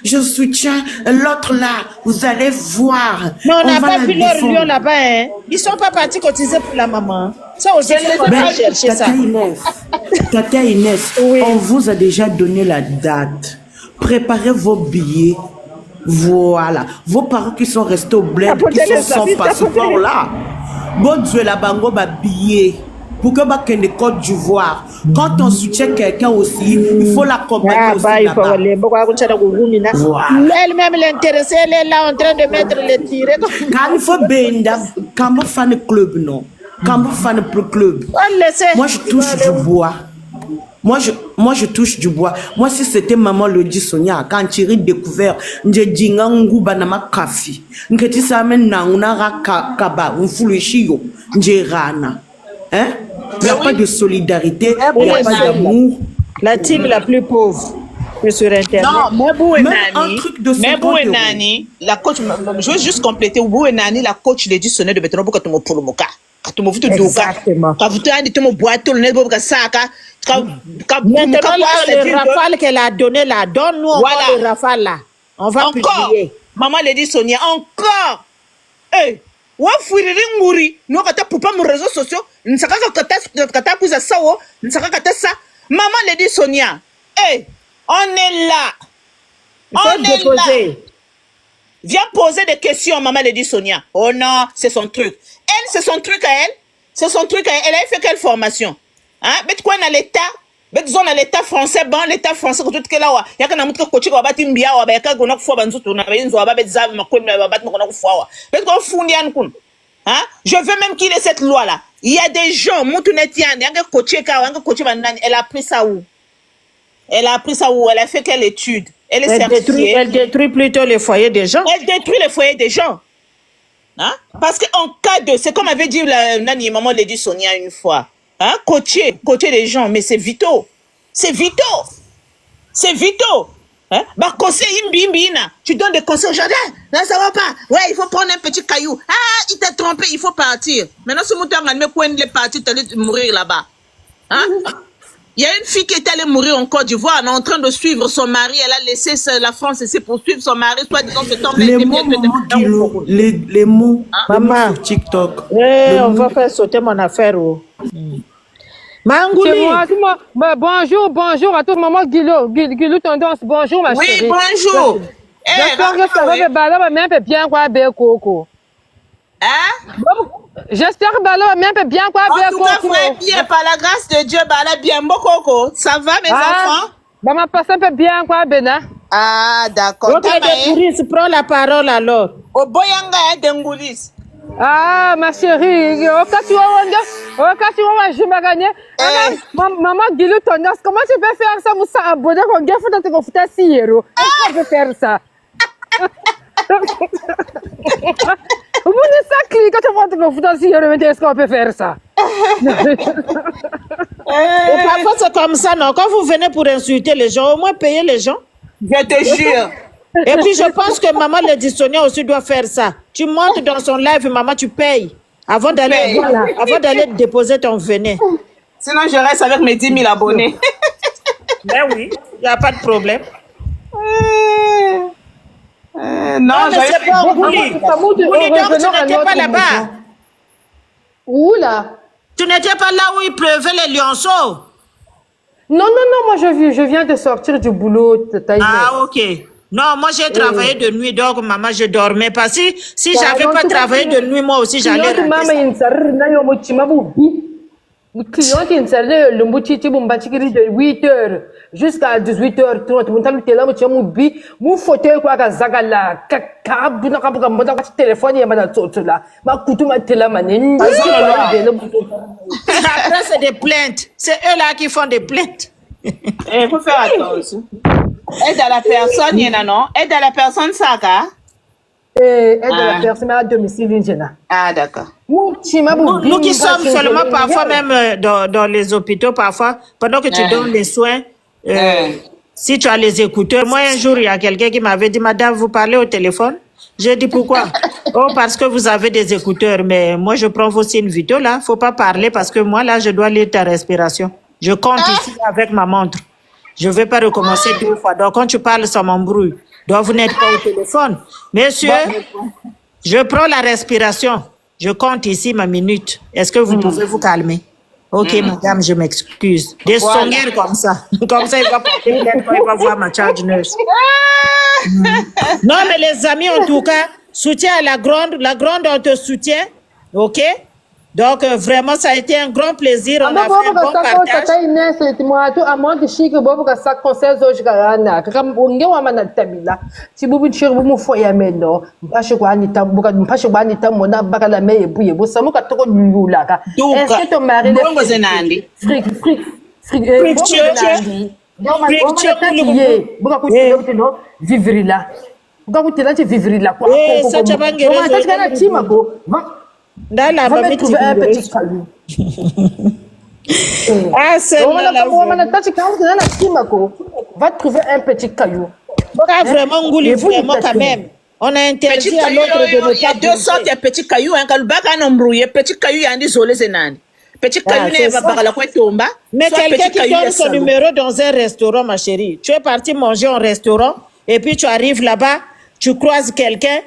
je soutiens l'autre là. Vous allez voir.
Mais on n'a pas vu leur lion là-bas. Hein. Ils sont pas partis cotiser pour la maman. Ça aussi, on va chercher ça.
Tata Inès, oui. On vous a déjà donné la date. Préparez vos billets. Voilà, vos parents qui sont restés au bled, qui sont sans passeport là. Bon Dieu, la bango va billet pour que bah qu'elle Côte d'Ivoire. Quand on soutient quelqu'un aussi, il faut l'accompagner aussi là-bas.
Elle-même l'intéressée, elle est là en train de mettre les tirés.
Quand il faut benda, quand vous fan club non, quand vous fan club. Moi je touche du bois. Moi, je touche du bois. Moi, si c'était maman le dit Sonia, quand Thierry découvert, j'ai dit ngouba na makafi. Ngeti sa men na unara kaba, unfuluishio, njerana. Hein? Il n'y a pas de solidarité, il n'y a pas d'amour.
La team la plus pauvre sur Internet.
Non, mais Bouenani, la coach, je veux juste compléter, Bouenani, la coach le dit Sonia de Betano pour que tu me pour le moka.
Exactement. Maintenant, le rafale qu'elle a donné là, donne-nous encore le rafale là. On va publier.
Maman le dit Sonia, encore. Hey, wafuriri nguri, nous kata poupa mon réseaux sociaux, nsaka kata kuza sawo, nsaka kata ça. Maman le dit Sonia, hey, on est là.
On est là.
Viens poser des questions, maman Lady Sonia. Oh non, c'est son truc. Elle, c'est son truc à elle. C'est son truc à elle. Elle a fait quelle formation? Hein? Mais quoi dans l'État? Mais disons dans l'État français, bon, l'État français, que tout que là, il y a qu'un amour que coach va battre une bière, il y a qu'un gonok fois, banzou, on a une zoaba, bet zav, ma couille, va battre mon gonok fois. Mais quoi, founian kun? Hein? Je veux même qu'il ait cette loi-là. Il y a des gens, Moutounetian, il y a un coach, elle a appris ça où? Elle a appris ça où? Elle a fait quelle étude? Elle est certifiée.
Elle détruit plutôt les foyers des gens.
Elle détruit les foyers des gens. Hein? Parce qu'en cas de... C'est comme avait dit la Nani, maman Lady Sonia une fois. Hein? Coacher les gens, mais c'est vitaux. C'est vitaux. C'est vitaux. Hein? Bah, conseil imbina. Tu donnes des conseils au jardin. Non, ça va pas. Ouais, il faut prendre un petit caillou. Ah, il t'a trompé, il faut partir. Maintenant, ce mouton a mis quoi, il est parti, t'allais mourir là-bas. Hein? Il y a une fille qui est allée mourir en Côte d'Ivoire, elle est en train de suivre son mari, elle a laissé la France ici pour suivre son mari, soit disant que ton
les mots, les mots,
maman,
sur TikTok.
On va faire sauter mon affaire. Mangouli.
C'est moi. Bonjour à tout le moment, Guilou Tendance, bonjour ma chérie.
Oui, bonjour.
J'espère que ça va même bien quoi, Coco.
Hein?
J'espère que ça va même bien quoi,
en tout cas, frère, bien, par la grâce de Dieu, bah bien, Coco. Ça va, mes enfants?
Bah, ma passe un peu bien quoi, Bena.
Ah, d'accord.
Donc, Dengoulis, prends la parole alors.
Au Boyanga, Dengoulis.
Ah, ma chérie, je vais gagner. Maman, dis-le tendance, comment tu peux faire ça, Moussa Abonné, qu'on gagne dans tes conflits à Sierra? Comment tu peux faire ça? Vous ne ça clique quand tu vois tes conflits à Sierra, mais est-ce qu'on peut faire ça?
Et parfois, c'est comme ça, non? Quand vous venez pour insulter les gens, au moins payez les gens.
Je te jure.
Et puis je pense que maman Lady Sonia aussi doit faire ça. Tu montes dans son live, maman, tu payes avant d'aller déposer ton venin.
Sinon, je reste avec mes 10 000 abonnés.
Ben oui, il n'y a pas de problème.
Non,
mais c'est pas Bouli. Donc, tu n'étais pas là-bas.
Où là?
Tu n'étais pas là où il pleuvait les lionceaux.
Non, moi je viens de sortir du boulot.
Ah, ok. Non, moi j'ai travaillé de nuit, donc maman, je dormais pas. Si j'avais pas travaillé de nuit, moi aussi j'allais rester.
Le client qui installé le moitié de 8h jusqu'à 18h30. Mon temps là, mon fauteuil quoi zagala, téléphone et ma là. Ma couteau ma télémane.
Après c'est des plaintes. C'est eux là qui font des plaintes.
Il faut faire attention. Aide à la personne, il y en a non? Aide à la personne, ça, quoi?
Aide à la personne à domicile, il y en a.
Ah, d'accord.
Nous qui sommes seulement parfois même dans les hôpitaux, parfois, pendant que tu donnes les soins, si tu as les écouteurs. Moi, un jour, il y a quelqu'un qui m'avait dit, madame, vous parlez au téléphone? J'ai dit, pourquoi? Oh, parce que vous avez des écouteurs. Mais moi, je prends vos signes vitaux, là. Faut pas parler parce que moi, là, je dois lire ta respiration. Je compte ici avec ma montre. Je ne vais pas recommencer 2 fois. Donc, quand tu parles, ça m'embrouille. Donc, vous n'êtes pas au téléphone. Monsieur, je prends la respiration. Je compte ici ma minute. Est-ce que vous pouvez vous calmer? Ok, madame, je m'excuse. Des sonnières comme ça. Comme ça, il va porter plainte quand il va voir ma charge nurse. Non, mais les amis, en tout cas, soutien à la grande. La grande, on te soutient. Ok? Donc, vraiment, ça a été un grand plaisir. On a fait un bon partage. Dans la va trouver un petit caillou. Ah, c'est
va trouver un petit caillou.
Vraiment, Ngouli, vraiment quand même. On a interdit à l'autre de ne pas.
Il y a 2 sortes de petits cailloux. Petit caillou, il y a un isolé, c'est nan. Petit caillou, il va par la couette tomba.
Mais quelqu'un qui donne son numéro dans un restaurant, ma chérie. Tu es parti manger au restaurant et puis tu arrives là-bas, tu croises quelqu'un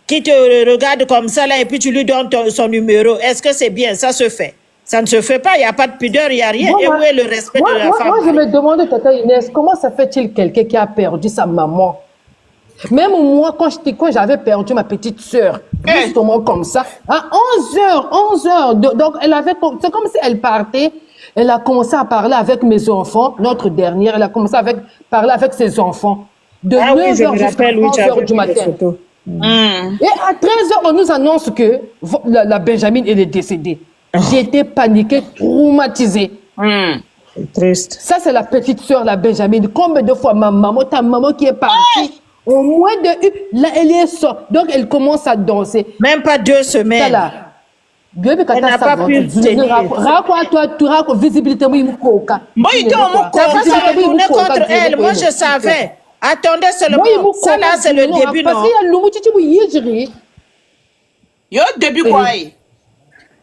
qui te regarde comme ça là et puis tu lui donnes son numéro. Est-ce que c'est bien? Ça se fait. Ça ne se fait pas, il n'y a pas de pudeur, il n'y a rien. Et où est le respect de la femme?
Moi, je me demande, Tata Inès, comment ça fait-il quelqu'un qui a perdu sa maman Même moi, quand j'avais perdu ma petite sœur, justement comme ça, à 11 heures, donc c'est comme si elle partait, elle a commencé à parler avec mes enfants, notre dernière, elle a commencé à parler avec ses enfants, de 9h jusqu'à 11h du matin. Et à 13h, on nous annonce que la Benjamin, elle est décédée. J'étais paniquée, traumatisée.
Triste.
Ça, c'est la petite sœur, la Benjamin. Combien de fois ta maman qui est partie, au moins là, elle est sortie. Donc, elle commence à danser.
Même pas 2 semaines.
Elle n'a pas pu tenir. Raconte-toi, tu racontes visibilité.
Ça va se retourner contre elle. Moi, je savais. Attendez seulement. Ça, là, c'est le début, non?
Parce qu'il y a
Yo, début quoi?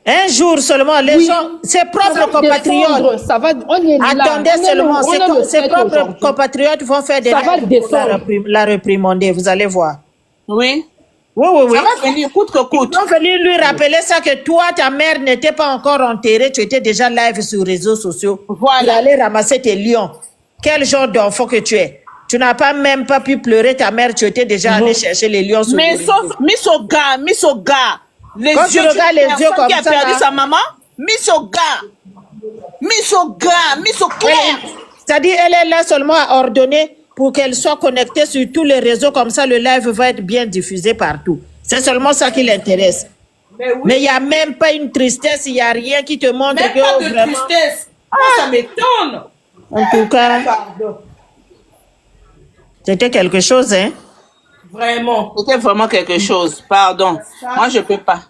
Un jour seulement, les gens, ses propres compatriotes. Attendez seulement, ses propres compatriotes vont faire des actes pour la réprimander, vous allez voir.
Oui.
Oui.
Ça va venir coûte que coûte.
Ils vont venir lui rappeler ça, que toi, ta mère n'était pas encore enterrée, tu étais déjà live sur les réseaux sociaux.
Voilà.
Tu allais ramasser tes lions. Quel genre d'enfant que tu es? Tu n'as même pas pu pleurer ta mère, tu étais déjà allé chercher les lions sur
mais sauf, Miss Oga. Les
quand
yeux
tu regardes les yeux comme
qui a
ça,
perdu
là,
sa maman, Miss Oga, Claire.
C'est-à-dire, elle est là seulement à ordonner pour qu'elle soit connectée sur tous les réseaux, comme ça le live va être bien diffusé partout. C'est seulement ça qui l'intéresse. Mais il n'y a même pas une tristesse, il n'y a rien qui te montre
Même
que
pas de
vraiment...
tristesse. Ça m'étonne.
En tout cas, c'était quelque chose, hein?
Vraiment.
C'était vraiment quelque chose. Pardon. Moi, je peux pas.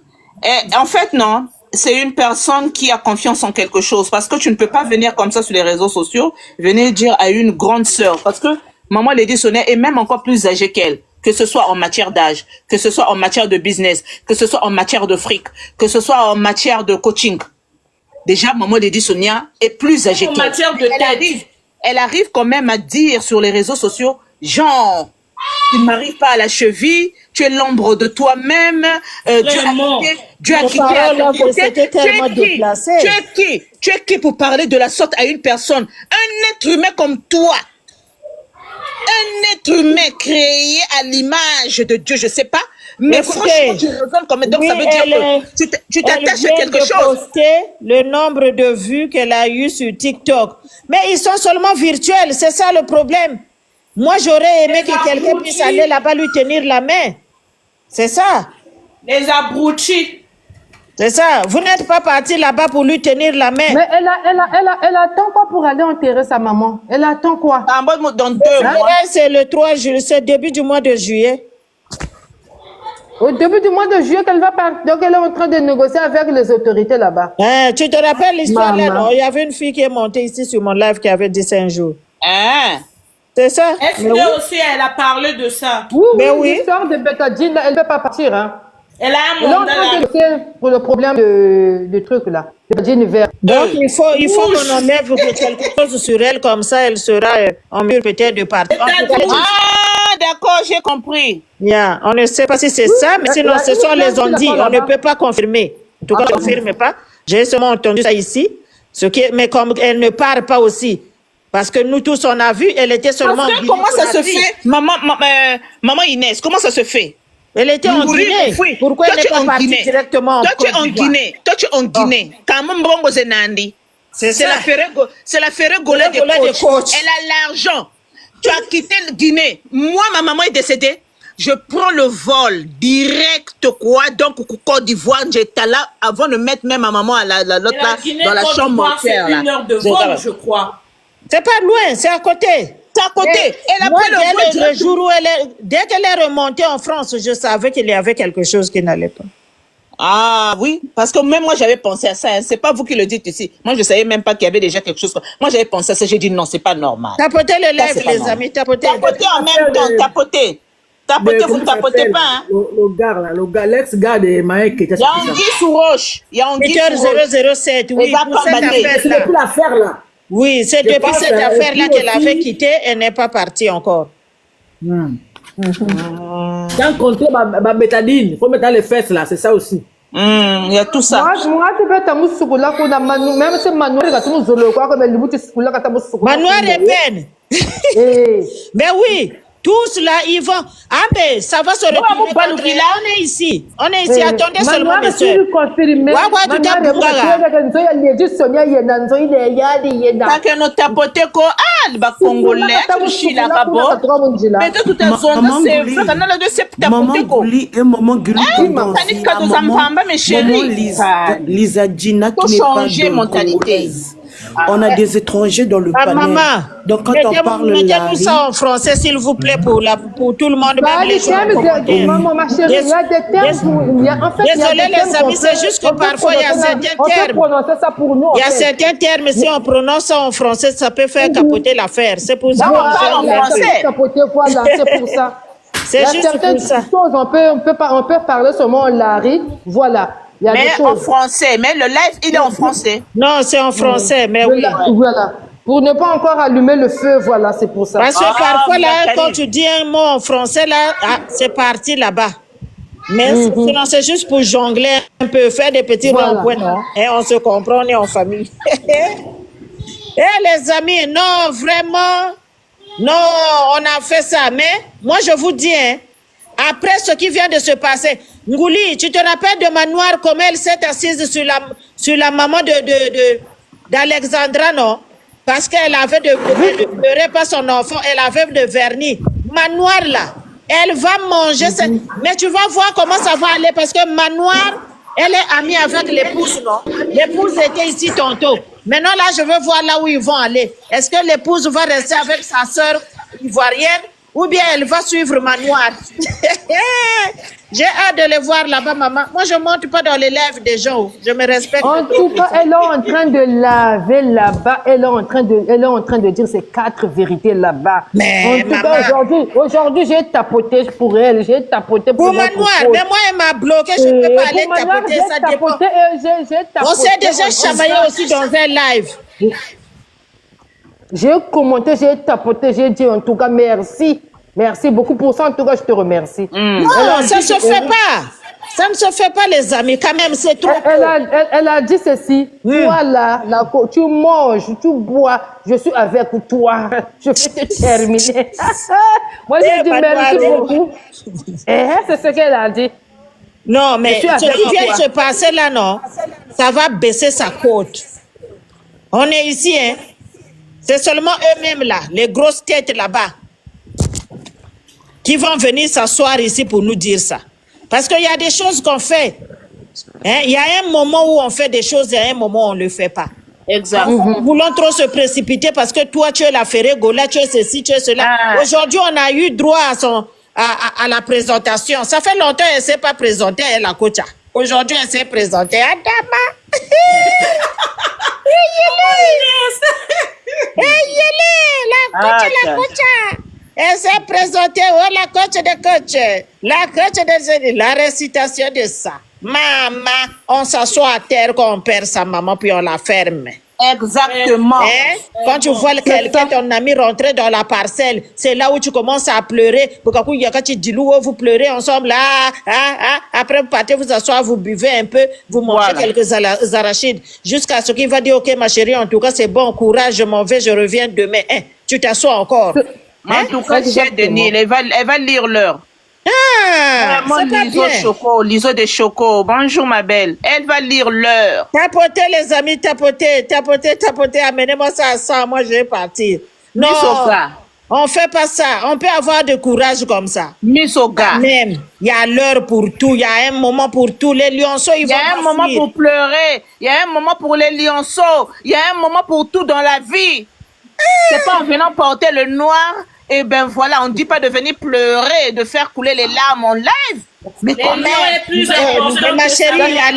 Et, en fait, non. C'est une personne qui a confiance en quelque chose. Parce que tu ne peux pas venir comme ça sur les réseaux sociaux, venir dire à une grande sœur. Parce que maman Lady Sonia est même encore plus âgée qu'elle. Que ce soit en matière d'âge, que ce soit en matière de business, que ce soit en matière de fric, que ce soit en matière de coaching. Déjà, maman Lady Sonia est plus âgée qu'elle.
En matière de tête.
Elle arrive quand même à dire sur les réseaux sociaux, genre, tu ne m'arrives pas à la cheville, tu es l'ombre de toi-même, Dieu a quitté à ton côté. Tu es qui pour parler de la sorte à une personne? Un être humain comme toi. Un être humain créé à l'image de Dieu, je sais pas. Mais franchement, tu raisonnes comme donc ça veut dire que tu t'attaches à quelque chose.
Le nombre de vues qu'elle a eu sur TikTok. Mais ils sont seulement virtuels, c'est ça le problème. Moi, j'aurais aimé que quelqu'un puisse aller là-bas lui tenir la main. C'est ça.
Les abrutis.
C'est ça. Vous n'êtes pas parti là-bas pour lui tenir la main.
Mais elle attend quoi pour aller enterrer sa maman? Elle attend quoi?
Dans 2
mois. C'est le 3 juillet, c'est début du mois de juillet.
Au début du mois de juillet qu'elle va partir. Donc elle est en train de négocier avec les autorités là-bas.
Tu te rappelles l'histoire là, non? Il y avait une fille qui est montée ici sur mon live qui avait dit 5 jours. C'est ça.
Elle aussi, elle a parlé de ça.
Oui. L'histoire de Betadine, elle ne peut pas partir. Hein.
Elle a un mandat
pour le problème de truc là. Betadine vert.
Donc il faut qu'on enlève quelque chose sur elle, comme ça elle sera en mesure peut-être de partir.
D'accord, j'ai compris.
On ne sait pas si c'est ça, mais sinon ce sont les on-dit. On ne peut pas confirmer. En tout cas, on ne confirme pas. J'ai seulement entendu ça ici. Mais comme elle ne parle pas aussi. Parce que nous tous, on a vu, elle était seulement...
Comment ça se fait, maman Inès, comment ça se fait?
Elle était en Guinée. Pourquoi elle n'est pas partie directement en Côte d'Ivoire?
Toi, tu es en Guinée. C'est la ferrée Golais des coachs. Elle a l'argent. Tu as quitté le Guinée. Moi, ma maman est décédée. Je prends le vol direct, donc Côte d'Ivoire, j'étais là avant de mettre même ma maman à l'autre là, dans la chambre mortuaire.
C'est 1 heure de vol, je crois.
C'est pas loin, c'est à côté.
C'est à côté. Elle a pris le vol.
Le jour où dès qu'elle est remontée en France, je savais qu'il y avait quelque chose qui n'allait pas.
Ah oui, parce que même moi j'avais pensé à ça. Hein. C'est pas vous qui le dites ici. Moi je savais même pas qu'il y avait déjà quelque chose. Moi j'avais pensé à ça. J'ai dit non, c'est pas normal.
Tapotez le live, les amis. Tapotez
en même temps. Tapotez. Vous ne tapotez pas. Hein.
Le gars, l'ex-gars de Maïk.
Il y a Anguille sous roche. Il y a Anguille sous roche.
007, oui.
C'est depuis l'affaire là.
Oui, c'est depuis cette affaire-là qu'elle avait quitté. Elle n'est pas partie encore.
Quand compter ma bétadine, il faut mettre dans les fesses là, c'est ça aussi.
Il y a tout ça.
Moi, tu peux t'amuser même si Manoir est à quoi comme elle dit,
Manoir est peine. Mais oui. Tous là, ils vont. Ah, mais ça va se retrouver. On est ici. On est ici. Attendez seulement, mes soeurs.
Tant que nous tapotons, les Congolais, tu la rabo. Mais tout est zone, c'est
Maman Gouli et Maman Gouli. Lisa Gina qui n'est pas congolaise. On a des étrangers dans le panel.
Maman,
donc quand on parle
mettez-nous ça en français, s'il vous plaît, pour tout le monde. Même les gens
maman, ma chérie, il y a des termes.
Désolé les amis, c'est juste que parfois il y a certains termes. Il y a certains termes, si on prononce ça en français, ça peut faire capoter l'affaire. C'est pour ça qu'on parle en français.
Voilà, c'est pour ça.
C'est juste pour ça.
Choses, on peut parler seulement en lari. Voilà.
Mais en français, mais le live, il est en français.
Non, c'est en français, mais oui.
Voilà. Pour ne pas encore allumer le feu, voilà, c'est pour ça.
Parce que parfois, là, quand tu dis un mot en français, là, c'est parti là-bas. Mais sinon, c'est juste pour jongler un peu, faire des petits ronds-points, non? Et on se comprend, on est en famille. Les amis, non, vraiment, non, on a fait ça. Mais moi, je vous dis, hein, après ce qui vient de se passer, Ngouli, tu te rappelles de Manoir, comment elle s'est assise sur la maman d'Alexandra, non? Parce qu'elle avait de pleurer pas son enfant, elle avait de vernis. Manoir, là, elle va manger cette... Mais tu vas voir comment ça va aller, parce que Manoir, elle est amie avec l'épouse, non? L'épouse était ici tantôt. Maintenant, là, je veux voir là où ils vont aller. Est-ce que l'épouse va rester avec sa sœur ivoirienne ou bien elle va suivre Manoir? J'ai hâte de les voir là-bas, maman. Moi, je ne monte pas dans les lèvres des gens. Je me respecte.
En tout cas, elle est en train de laver là-bas. Elle est en train de dire ces 4 vérités là-bas.
Mais
en tout cas, aujourd'hui, j'ai tapoté pour elle. J'ai tapoté pour
Manoir. Mais moi, elle m'a bloqué. Je ne peux pas aller tapoter. Ça dépend. On s'est déjà chamaillé aussi dans un live.
J'ai commenté, j'ai tapoté, j'ai dit en tout cas merci. Merci beaucoup pour ça. En tout cas, je te remercie.
Non, ça ne se fait pas. Ça ne se fait pas, les amis. Quand même, c'est trop.
Elle a dit ceci. Toi, là, tu manges, tu bois. Je suis avec toi. Je vais te terminer. Moi, je dis merci beaucoup. C'est ce qu'elle a dit.
Non, mais ce qui vient de se passer là, non, ça va baisser sa côte. On est ici, hein. C'est seulement eux-mêmes là, les grosses têtes là-bas, qui vont venir s'asseoir ici pour nous dire ça. Parce qu'il y a des choses qu'on fait. Hein? Il y a un moment où on fait des choses et un moment où on ne le fait pas.
Exact.
Nous voulons trop se précipiter parce que toi, tu es la Ferregola, tu es ceci, tu es cela. Aujourd'hui, on a eu droit à la présentation. Ça fait longtemps qu'elle ne s'est pas présentée, elle, la coach. Aujourd'hui, elle s'est présentée. Adama. La coach. Elle s'est présentée, la coach de coach. La coach de la récitation de ça. Maman, on s'assoit à terre quand on perd sa maman, puis on la ferme.
Exactement.
Hein? Quand tu vois quelqu'un, ton ami, rentrer dans la parcelle, c'est là où tu commences à pleurer. Vous pleurez ensemble, là. Après, vous partez vous asseoir, vous buvez un peu, vous mangez quelques arachides. Jusqu'à ce qu'il va dire, ok, ma chérie, en tout cas, c'est bon, courage, je m'en vais, je reviens demain. Hein? Tu t'assois encore.
En tout cas, chez Denis, elle va lire l'heure. Liso de Choco, bonjour ma belle. Elle va lire l'heure.
Tapotez les amis, tapotez. Amenez-moi ça à 100, moi je vais partir. Non, on fait pas ça. On peut avoir de courage comme ça.
Misoga.
Même, il y a l'heure pour tout. Il y a un moment pour tout. Les lionceaux, ils vont.
Il y a un moment pour pleurer. Il y a un moment pour les lionceaux. Il y a un moment pour tout dans la vie. C'est pas en venant porter le noir. Et ben voilà, on ne dit pas de venir pleurer et de faire couler les larmes en live. Mais quand même,
ma chérie, il y a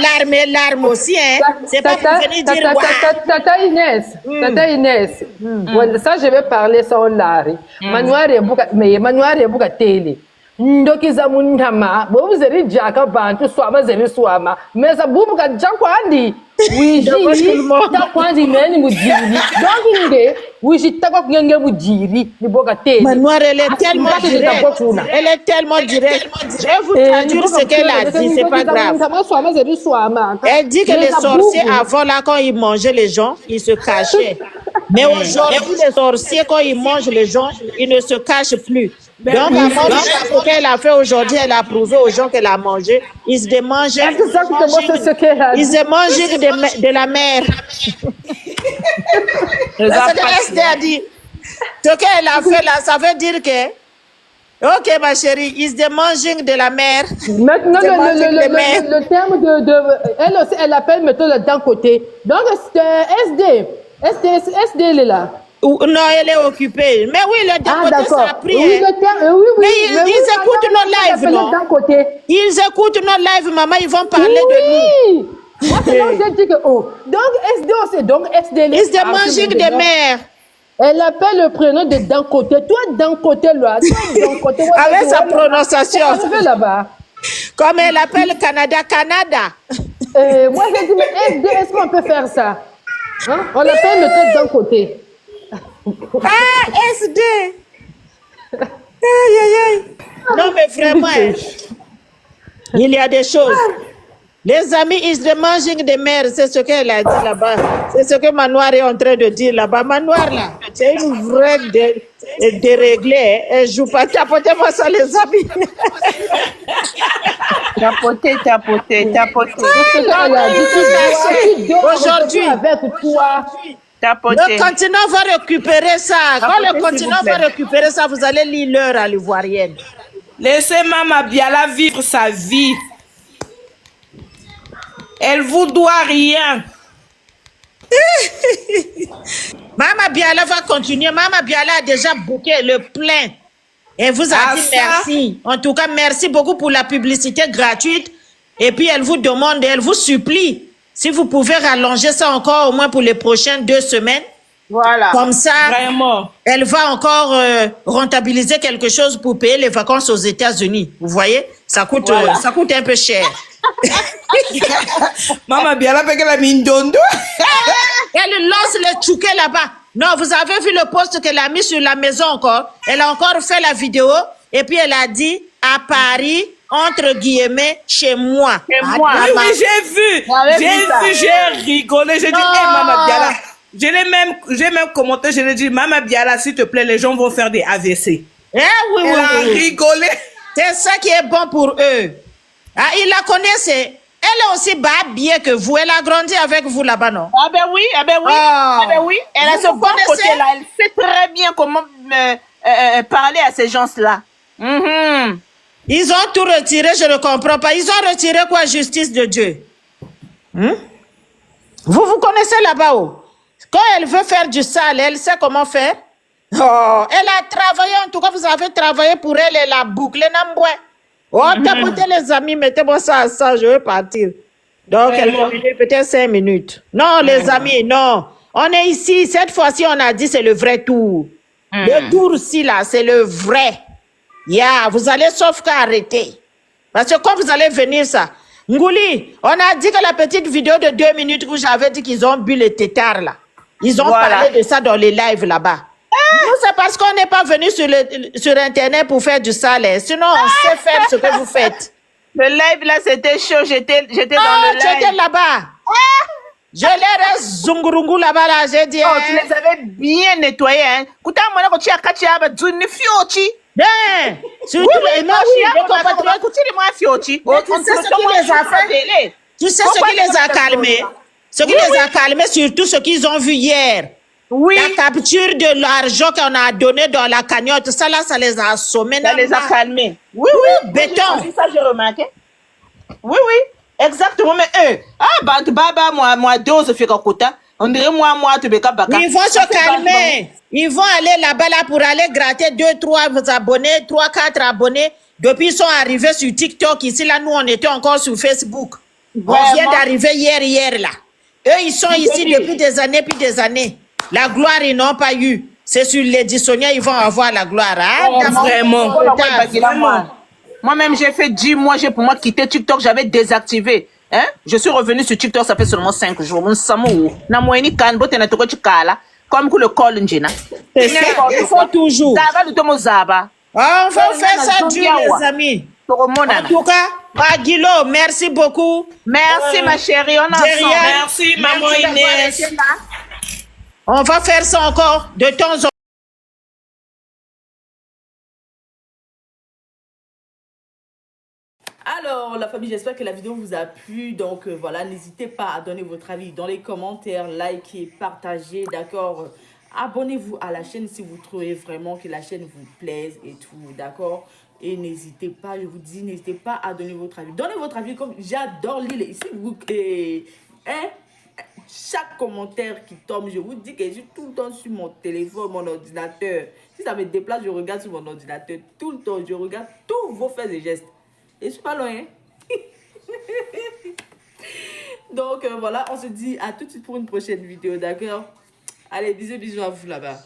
larmes aussi, hein. C'est pas pour venir dire
Tata Inès. Ça, je vais parler sans l'art. Manoir et Bouka Télé. Ndokiza munhama, bobu zeri jaka bantu swama zeri swama. Mesa bubu ka jakwandi. Wiji takwandi meni mujiri. Donc inde, wiji takwa kunyenge mujiri ni boka tele.
Manoir, elle est tellement directe. Elle est tellement directe. Je vais vous traduire ce qu'elle a dit, c'est pas grave. Elle dit que les sorciers avant là quand ils mangeaient les gens, ils se cachaient. Mais aujourd'hui les sorciers quand ils mangent les gens, ils ne se cachent plus. Donc, à manger ce qu'elle a fait aujourd'hui, elle a prouvé aux gens qu'elle a mangé. Ils se démangent.
Exactement, c'est ce qu'elle a dit.
Ils se mangent de la mer. C'est ce que SD a dit. Ce qu'elle a fait là, ça veut dire que. Ok, ma chérie, ils se mangent de la mer.
Maintenant, le terme elle aussi, elle appelle maintenant le d'un côté. Donc, SD, elle est là.
Non, elle est occupée. Mais oui, le d'un côté, ça a pris.
Oui, le terme, oui.
Mais ils écoutent nos lives, non? Ils écoutent nos lives, maman, ils vont parler de nous.
Moi, c'est là où j'ai dit que, oh. Donc, SD aussi, donc SD.
Ils se mangent de mer.
Elle appelle le prénom de d'un côté. Toi, d'un côté, là.
Avec sa prononciation.
Là-bas.
Comme elle appelle Canada.
Moi, j'ai dit, mais SD, est-ce qu'on peut faire ça? Hein? On l'appelle le d'un côté.
Ah, SD. Aïe. Non, mais vraiment, il y a des choses. Les amis, ils se mangent des mères, c'est ce qu'elle a dit là-bas. C'est ce que Manoir est en train de dire là-bas. Manoir, là, c'est une vraie déréglée. Elle joue pas. Tapotez-moi ça, les amis.
Tapoter.
Aujourd'hui, le continent va récupérer ça. Quand le continent va récupérer ça, vous allez lire l'heure à l'ivoirienne.
Laissez Mama Biala vivre sa vie. Elle vous doit rien.
Mama Biala va continuer. Mama Biala a déjà booké le plein. Elle vous a dit merci. En tout cas, merci beaucoup pour la publicité gratuite. Et puis, elle vous demande, elle vous supplie, si vous pouvez rallonger ça encore au moins pour les prochaines 2 semaines.
Voilà.
Comme ça,
vraiment, elle
va encore rentabiliser quelque chose pour payer les vacances aux États-Unis. Vous voyez, ça coûte un peu cher.
Maman Biala fait que la mine dondo.
Elle lance les tchouquets là-bas. Non, vous avez vu le post qu'elle a mis sur la maison encore. Elle a encore fait la vidéo et puis elle a dit à Paris, entre guillemets, chez moi.
Oui, j'ai rigolé. J'ai dit, hey, Maman Biala. J'ai même commenté, je lui ai dit, Maman Biala, s'il te plaît, les gens vont faire des AVC.
Oui.
Elle a rigolé.
C'est ça qui est bon pour eux. Ah, il la connaissait. Elle est aussi bien que vous. Elle a grandi avec vous là-bas, non?
Ah ben oui. Elle a ce bon côté-là. Elle sait très bien comment parler à ces gens-là.
Ils ont tout retiré, je ne comprends pas. Ils ont retiré quoi, justice de Dieu? Vous connaissez là-bas où? Quand elle veut faire du sale, elle sait comment faire. Elle a travaillé, en tout cas, vous avez travaillé pour elle, elle a bouclé Namboué. Tapotez les amis, mettez-moi ça à ça, je veux partir. Donc, elle va venir peut-être 5 minutes. Non, les amis, non. On est ici, cette fois-ci, on a dit c'est le vrai tour. Le tour-ci, là, c'est le vrai. Vous allez sauf qu'à arrêter. Parce que quand vous allez venir, ça. Ngouli, on a dit que la petite vidéo de 2 minutes où j'avais dit qu'ils ont bu le tétard, là. Ils ont parlé de ça dans les lives là-bas. Nous, c'est parce qu'on n'est pas venu sur Internet pour faire du sale. Sinon, on sait faire ce que vous faites.
Le live, là, c'était chaud. J'étais dans le live.
Tu étais là-bas. Je l'ai zungurungu là-bas, là. J'ai dit...
tu les avais bien nettoyés, hein. Surtout les
Tu sais ce qui les a calmés? Ce qui les a calmés, surtout ce qu'ils ont vu hier. La capture de l'argent qu'on a donné dans la cagnotte, ça là, ça les a assommés.
Ça les a calmés. Oui.
Béton.
Ça, j'ai remarqué. Oui. Exactement. Mais moi, dose fait kota. On dirait moi, tu beka baka.
Ils vont se calmer. Ils vont aller là-bas là pour aller gratter 2, 3 abonnés, 3, 4 abonnés. Depuis, ils sont arrivés sur TikTok. Ici, là, nous, on était encore sur Facebook. On vient d'arriver hier, là. Eux, ils sont ici depuis des années, puis des années. La gloire, ils n'ont pas eu. C'est sur l'éditionnaire, ils vont avoir la gloire.
Vraiment. Moi-même, j'ai fait 10 mois, j'ai pour moi quitté TikTok, j'avais désactivé. Je suis revenu sur TikTok, ça fait seulement 5 jours. Comme le col njina.
C'est ça, il faut toujours. On va faire ça, Dieu, les amis. En tout cas, Aguilo, merci beaucoup.
Merci, ma chérie. On
merci, maman Inès.
On va faire ça encore de temps en temps.
Alors, la famille, j'espère que la vidéo vous a plu. Donc, voilà, n'hésitez pas à donner votre avis dans les commentaires, likez, partagez, d'accord? Abonnez-vous à la chaîne si vous trouvez vraiment que la chaîne vous plaise et tout, d'accord? Et n'hésitez pas, je vous dis, n'hésitez pas à donner votre avis. Donnez votre avis comme j'adore lire ici. Chaque commentaire qui tombe, je vous dis que je suis tout le temps sur mon téléphone, mon ordinateur. Si ça me déplace, je regarde sur mon ordinateur tout le temps. Je regarde tous vos faits et gestes. Et je suis pas loin. Donc voilà, on se dit à tout de suite pour une prochaine vidéo, d'accord? Allez, bisous à vous là-bas.